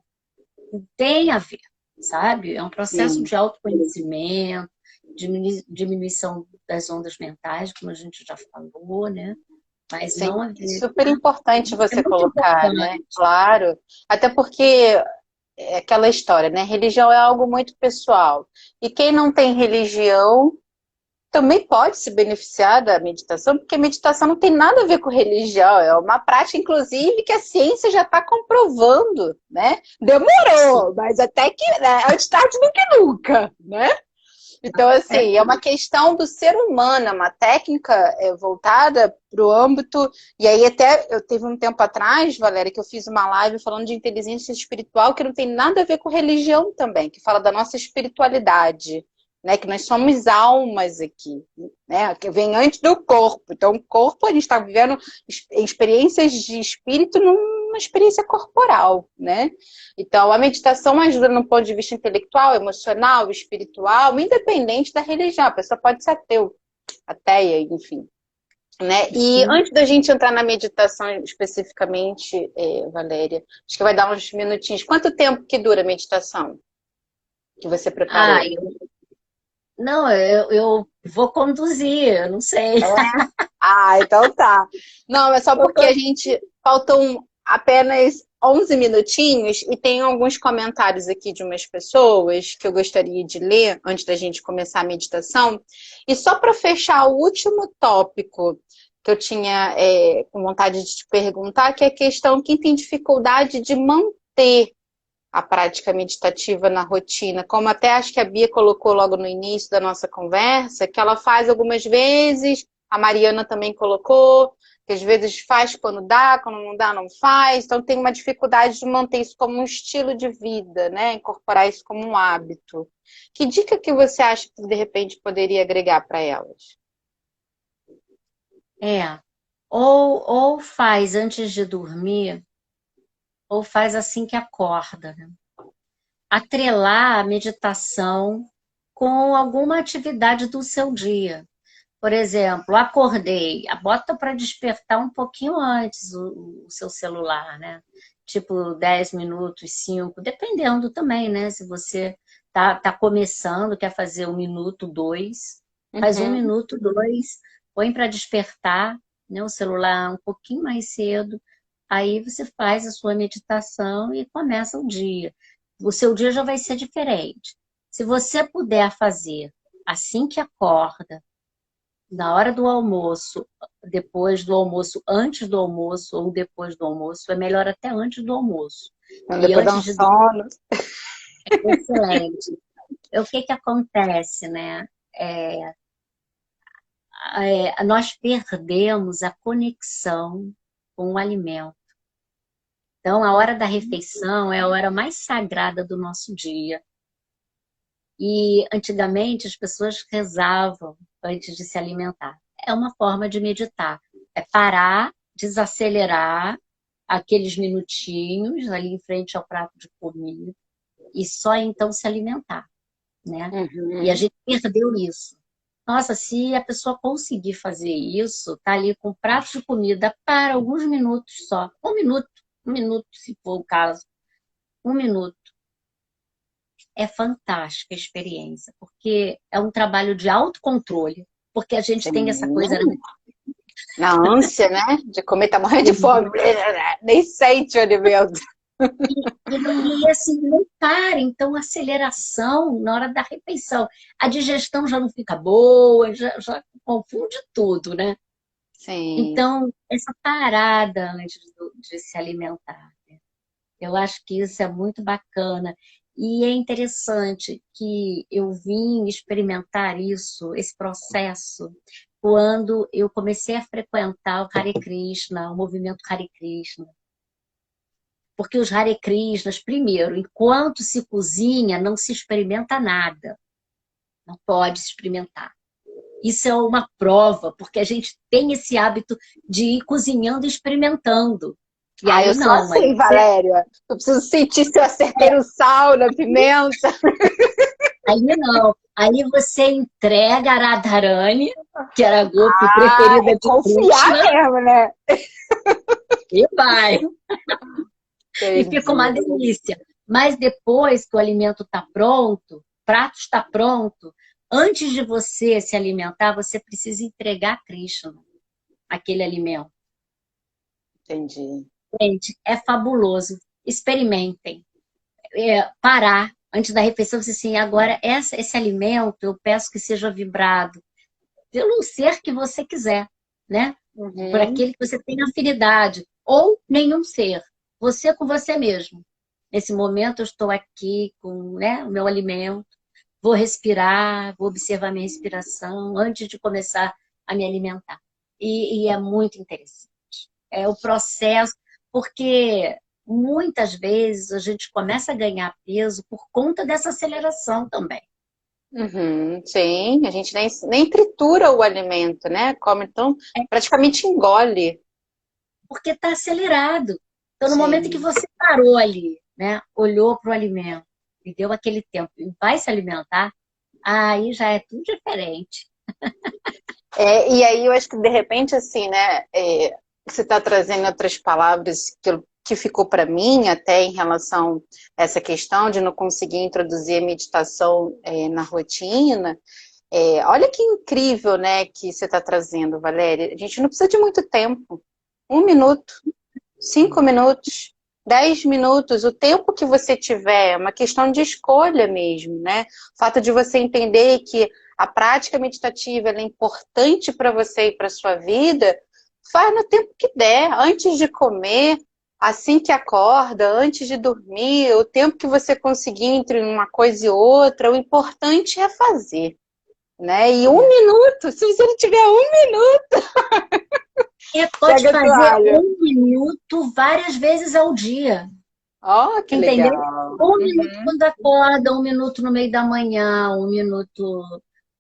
Tem a ver, sabe? É um processo Sim. de autoconhecimento, diminuição das ondas mentais, como a gente já falou, né? Mas Sim, não a é ver. super importante É você muito colocar, né? importante. Claro. Até porque é aquela história, né? Religião é algo muito pessoal. E quem não tem religião também pode se beneficiar da meditação, porque a meditação não tem nada a ver com religião, é uma prática, inclusive, que a ciência já está comprovando, né? Demorou, mas até que, né, antes tarde do que nunca, né? Então, É, assim, é uma questão do ser humano, é uma técnica voltada para o âmbito. E aí, até eu teve um tempo atrás, Valéria, que eu fiz uma live falando de inteligência espiritual, que não tem nada a ver com religião também, que fala da nossa espiritualidade, né? Que nós somos almas aqui, né? Que vem antes do corpo. Então, o corpo, a gente está vivendo experiências de espírito numa experiência corporal, né? Então, a meditação ajuda no ponto de vista intelectual, emocional, espiritual, independente da religião. A pessoa pode ser ateu, ateia, enfim. Né? E sim. antes da gente entrar na meditação especificamente, Valéria, acho que vai dar uns minutinhos. Quanto tempo que dura a meditação que você Ah, preparou? não, eu vou conduzir, eu não sei. Ah, então tá. Não, é só porque a gente faltam apenas 11 minutinhos e tem alguns comentários aqui de umas pessoas que eu gostaria de ler antes da gente começar a meditação. E só para fechar o último tópico que eu tinha com vontade de te perguntar, que é a questão quem tem dificuldade de manter a prática meditativa na rotina, como até acho que a Bia colocou logo no início da nossa conversa, que ela faz algumas vezes, a Mariana também colocou, que às vezes faz quando dá, quando não dá, não faz, então tem uma dificuldade de manter isso como um estilo de vida, né? Incorporar isso como um hábito. Que dica que você acha que de repente poderia agregar para elas? É. Ou faz antes de dormir, ou faz assim que acorda, né? Atrelar a meditação com alguma atividade do seu dia. Por exemplo, acordei, bota para despertar um pouquinho antes o seu celular, né? Tipo 10 minutos, 5, dependendo também, né? Se você tá começando, quer fazer 1 minuto, 2, faz um Uhum. minuto, 2, põe para despertar, né, o celular um pouquinho mais cedo, aí você faz a sua meditação e começa o dia. O seu dia já vai ser diferente. Se você puder fazer assim que acorda, na hora do almoço, depois do almoço, antes do almoço ou depois do almoço, é melhor até antes do almoço. E Depois dá um antes de dormir, sono. é excelente. O que que acontece, né? Nós perdemos a conexão com o alimento. Então, a hora da refeição é a hora mais sagrada do nosso dia. E antigamente as pessoas rezavam antes de se alimentar. É uma forma de meditar. É parar, desacelerar aqueles minutinhos ali em frente ao prato de comida e só então se alimentar, né? E a Uhum. gente perdeu isso. Nossa, se a pessoa conseguir fazer isso, tá ali com o prato de comida para alguns minutos só. 1 minuto, se for o caso. 1 minuto. É fantástica a experiência, porque é um trabalho de autocontrole, porque a gente tem essa Sim. coisa, né? Na ânsia, né? De comer, tá morrendo de fome. Nem sente o alimento. E assim, não para, então aceleração na hora da refeição. A digestão já não fica boa, já confunde tudo, né? Sim. Então, essa parada antes de se alimentar, né? Eu acho que isso é muito bacana. E é interessante que eu vim experimentar isso, esse processo, quando eu comecei a frequentar o Hare Krishna, o movimento Hare Krishna. Porque os Hare Krishnas, primeiro, enquanto se cozinha, não se experimenta nada. Não pode se experimentar. Isso é uma prova, porque a gente tem esse hábito de ir cozinhando e experimentando. E aí Eu sou não, aí assim, Valéria. Eu preciso sentir se eu acertei o sal na pimenta. aí não. Aí você entrega a Radharani, que era a golpe preferida É de confiar Krishna, mesmo, né? e vai. E fica uma Entendi. delícia. Mas depois que o alimento está pronto, o prato está pronto, antes de você se alimentar, você precisa entregar a Krishna aquele alimento. Entendi. Gente, é fabuloso. Experimentem. Parar antes da refeição, você assim, agora esse alimento eu peço que seja vibrado pelo ser que você quiser, né? Por Uhum. aquele que você tem afinidade, ou nenhum ser. Você com você mesmo. Nesse momento eu estou aqui com, né, o meu alimento, vou respirar, vou observar minha respiração antes de começar a me alimentar. E é muito interessante. É o processo, porque muitas vezes a gente começa a ganhar peso por conta dessa aceleração também. Uhum, sim, a gente nem tritura o alimento, né? Come, então praticamente engole. Porque está acelerado. Então, no momento em que Sim. você parou ali, né, olhou para o alimento e deu aquele tempo e vai se alimentar, aí já é tudo diferente. E aí eu acho que de repente, assim, né? Você está trazendo outras palavras que ficou para mim até em relação a essa questão de não conseguir introduzir a meditação na rotina. Olha que incrível, né, que você está trazendo, Valéria. A gente não precisa de muito tempo. 1 minuto, 5 minutos, 10 minutos, o tempo que você tiver, é uma questão de escolha mesmo, né? O fato de você entender que a prática meditativa é importante para você e para sua vida, faz no tempo que der, antes de comer, assim que acorda, antes de dormir, o tempo que você conseguir entre uma coisa e outra, o importante é fazer, né? E 1 minuto, se você não tiver 1 minuto, Pode pega a fazer toalha. 1 minuto várias vezes ao dia. Ó, que Entendeu? legal. 1 minuto Uhum. quando acorda, 1 minuto no meio da manhã, 1 minuto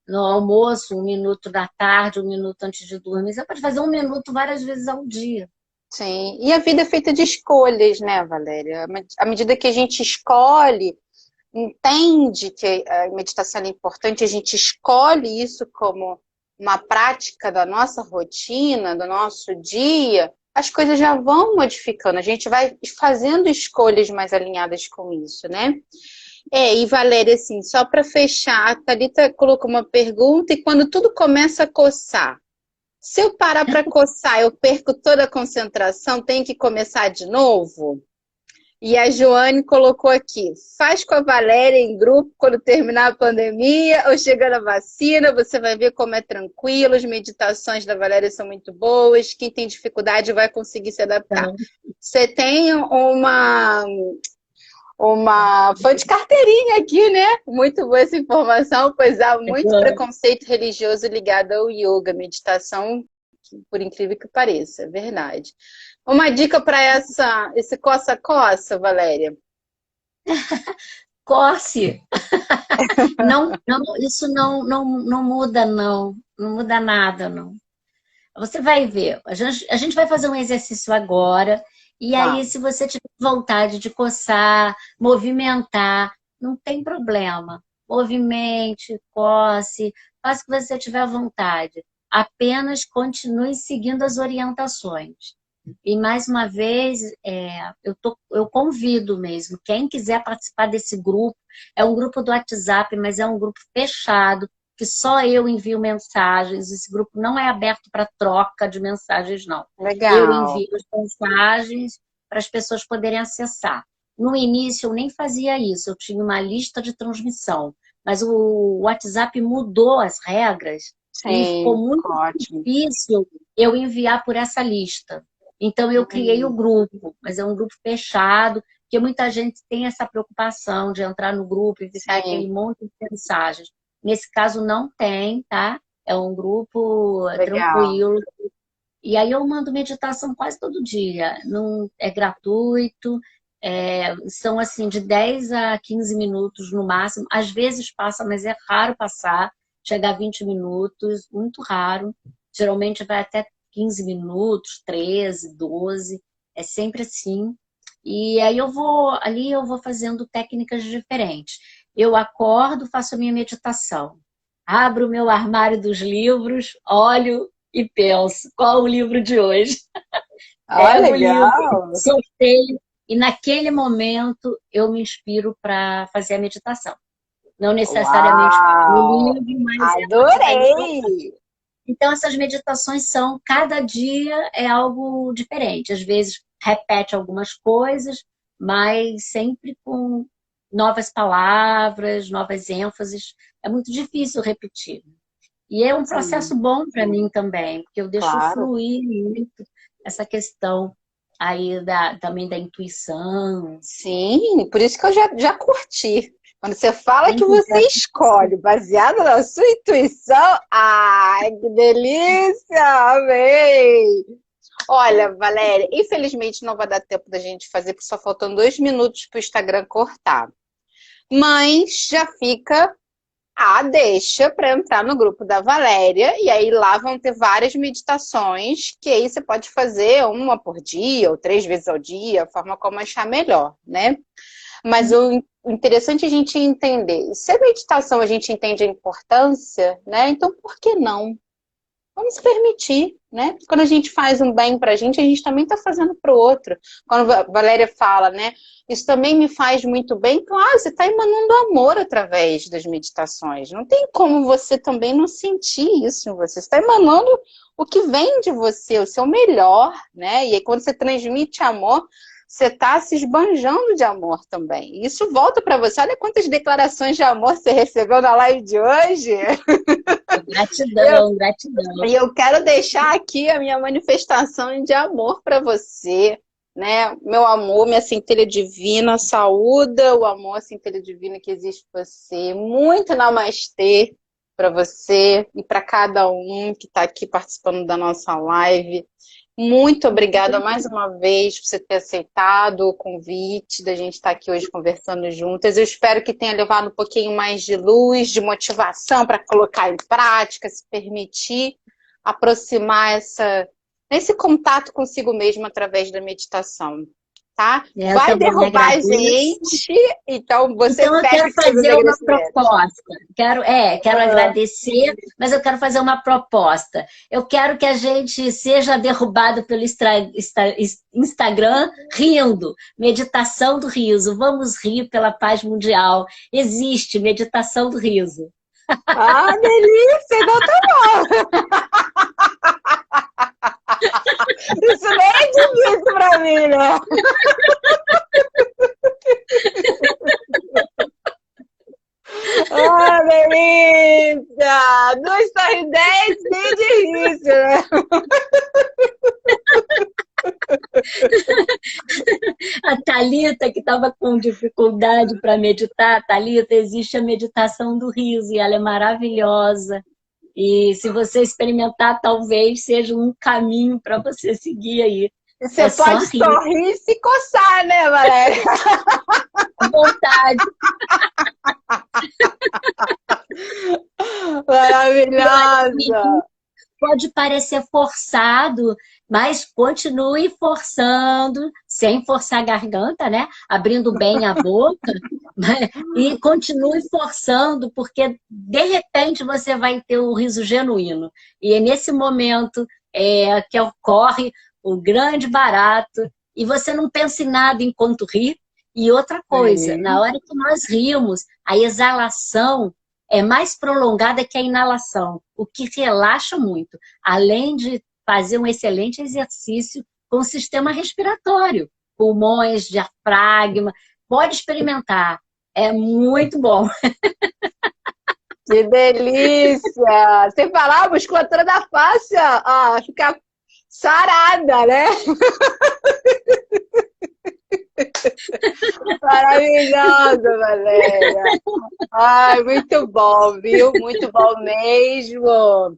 no almoço, 1 minuto da tarde, 1 minuto antes de dormir. Você pode fazer 1 minuto várias vezes ao dia. Sim, e a vida é feita de escolhas, né, Valéria? À medida que a gente escolhe, entende que a meditação é importante, a gente escolhe isso como uma prática da nossa rotina, do nosso dia, as coisas já vão modificando, a gente vai fazendo escolhas mais alinhadas com isso, né? E Valéria, assim, só para fechar, a Thalita colocou uma pergunta e quando tudo começa a coçar, se eu parar para coçar, eu perco toda a concentração, tem que começar de novo? E a Joane colocou aqui, faz com a Valéria em grupo quando terminar a pandemia ou chegando a vacina, você vai ver como é tranquilo, as meditações da Valéria são muito boas, quem tem dificuldade vai conseguir se adaptar. Então, Você tem uma fã de carteirinha aqui, né? Muito boa essa informação, pois há muito preconceito religioso ligado ao yoga, meditação, por incrível que pareça, é verdade. Uma dica para esse coça-coça, Valéria? coce. Não, não, isso não muda, não. Não muda nada, não. Você vai ver. A gente vai fazer um exercício agora. E aí, Vamos. se você tiver vontade de coçar, movimentar, não tem problema. Movimente, coce, faça o que você tiver vontade. Apenas continue seguindo as orientações. E mais uma vez, eu convido mesmo, quem quiser participar desse grupo, é um grupo do WhatsApp, mas é um grupo fechado, que só eu envio mensagens. Esse grupo não é aberto para troca de mensagens, não. Eu Legal. envio as mensagens para as pessoas poderem acessar. No início eu nem fazia isso, eu tinha uma lista de transmissão, mas o WhatsApp mudou as regras e ficou Sim, muito ótimo. difícil eu enviar por essa lista. Então eu criei o grupo, mas é um grupo fechado Porque muita gente tem essa preocupação de entrar no grupo e ficar aquele Sim, monte de mensagens. Nesse caso não tem, tá? É um grupo legal. tranquilo. E aí eu mando meditação quase todo dia. Não, é gratuito, são assim de 10 a 15 minutos no máximo. Às vezes passa, mas é raro passar, chegar a 20 minutos, muito raro. Geralmente vai até 15 minutos, 13, 12, é sempre assim. E aí eu vou fazendo técnicas diferentes. Eu acordo, faço a minha meditação. Abro o meu armário dos livros, olho e penso, qual o livro de hoje? Ah, Pego o livro, legal. sorteio, e naquele momento eu me inspiro para fazer a meditação. Não necessariamente o Uau! livro, mas ela que vai me tocar. Adorei! Então, essas meditações são, cada dia é algo diferente. Às vezes repete algumas coisas, mas sempre com novas palavras, novas ênfases. É muito difícil repetir. E é um processo Sim, bom para mim também, porque eu deixo claro. fluir muito essa questão aí também da intuição. Sim, por isso que eu já curti. Quando você fala Quem que você quiser, escolhe baseado na sua intuição, ai, que delícia! Amei! Olha, Valéria, infelizmente não vai dar tempo da gente fazer, porque só faltam 2 minutos para o Instagram cortar. Mas já fica a deixa para entrar no grupo da Valéria, e aí lá vão ter várias meditações, que aí você pode fazer uma por dia, ou 3 vezes ao dia, a forma como achar melhor, né? Mas o interessante é a gente entender, se a meditação a gente entende a importância, né? Então por que não? Vamos se permitir, né? Quando a gente faz um bem pra gente, a gente também está fazendo para o outro. Quando a Valéria fala, né? Isso também me faz muito bem. Claro, você está emanando amor através das meditações. Não tem como você também não sentir isso em você. Você está emanando o que vem de você, o seu melhor, né? E aí quando você transmite amor, você está se esbanjando de amor também. E isso volta para você. Olha quantas declarações de amor você recebeu na live de hoje. gratidão, gratidão. E eu quero deixar aqui a minha manifestação de amor para você, né? Meu amor, minha centelha divina, saúda o amor, a centelha divina que existe em você. Muito namastê para você e para cada um que está aqui participando da nossa live. Muito obrigada mais uma vez por você ter aceitado o convite da gente estar aqui hoje conversando juntas. Eu espero que tenha levado um pouquinho mais de luz, de motivação para colocar em prática, se permitir aproximar esse contato consigo mesmo através da meditação, tá? Eu Vai também derrubar a agradeço. gente, então você Então, eu fecha quero com seus fazer uma agradecimentos. proposta. Quero agradecer, mas eu quero fazer uma proposta. Eu quero que a gente seja derrubado pelo Instagram rindo. Meditação do riso. Vamos rir pela paz mundial. Existe meditação do riso. Ah, delícia! Então tá bom. Isso nem é difícil pra mim, né? Ah, delícia! Duas sorridentes nem de início, né? A Thalita, que estava com dificuldade para meditar, Thalita, existe a meditação do riso e ela é maravilhosa. E se você experimentar, talvez seja um caminho para você seguir aí. Você É só pode rir, sorrir e se coçar, né, Valéria? à vontade. Maravilhosa! Pode parecer forçado, mas continue forçando, sem forçar a garganta, né? Abrindo bem a boca, né? E continue forçando, porque de repente você vai ter o riso genuíno. E é nesse momento que ocorre o grande barato, e você não pensa em nada enquanto ri. E outra coisa, na Sim. hora que nós rimos, a exalação é mais prolongada que a inalação, o que relaxa muito, além de fazer um excelente exercício com o sistema respiratório, pulmões, diafragma. Pode experimentar, é muito bom. Que delícia! Sem falar, a musculatura da face, ó, fica sarada, né? Maravilhosa, Valéria. Ai, muito bom, viu? Muito bom mesmo.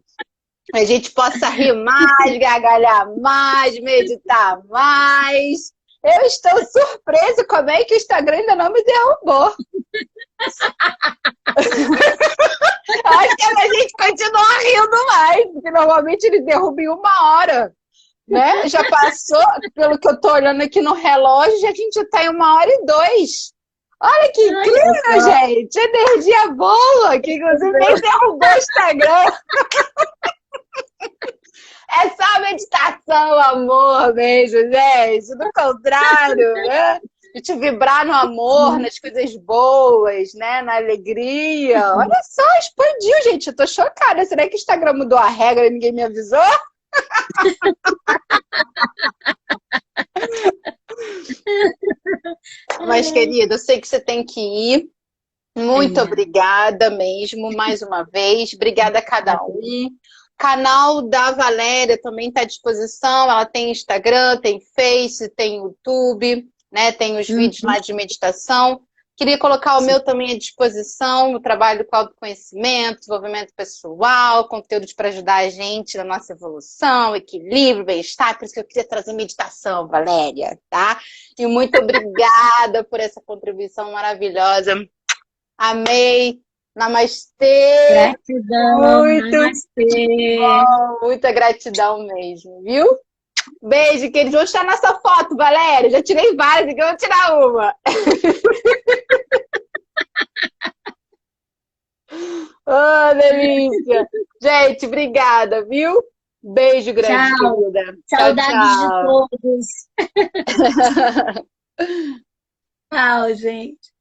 A gente possa rir mais, gargalhar mais, meditar mais. Eu estou surpresa como é que o Instagram ainda não me derrubou. Acho que a gente continua rindo mais, porque normalmente ele derruba em 1 hora. Né? Já passou, pelo que eu tô olhando aqui no relógio, a gente já tá em 1 hora e 2. Olha que incrível, gente! Energia boa, que inclusive nem derrubou o Instagram. É só meditação, amor mesmo, gente. Do contrário, né? A gente vibrar no amor, nas coisas boas, né? Na alegria. Olha só, expandiu, gente. Eu tô chocada. Será que o Instagram mudou a regra e ninguém me avisou? Mas, querida, eu sei que você tem que ir. Muito obrigada mesmo, mais uma vez. Obrigada a cada um. O canal da Valéria também está à disposição. Ela tem Instagram, tem Face, tem YouTube, né? Tem os vídeos lá de meditação. Queria colocar o meu também à disposição, o trabalho com autoconhecimento, desenvolvimento pessoal, conteúdos para ajudar a gente na nossa evolução, equilíbrio, bem-estar. Por isso que eu queria trazer meditação, Valéria, tá? E muito obrigada por essa contribuição maravilhosa. Amei. Namastê. Gratidão. Muito Namastê. bom, muita gratidão mesmo, viu? Beijo, queridos. Vou tirar nossa foto, Valéria. Já tirei várias, então eu vou tirar uma. Oh, delícia. Gente, obrigada, viu? Beijo grande, Tchau. querida. Saudades Tchau, de todos. Tchau, gente.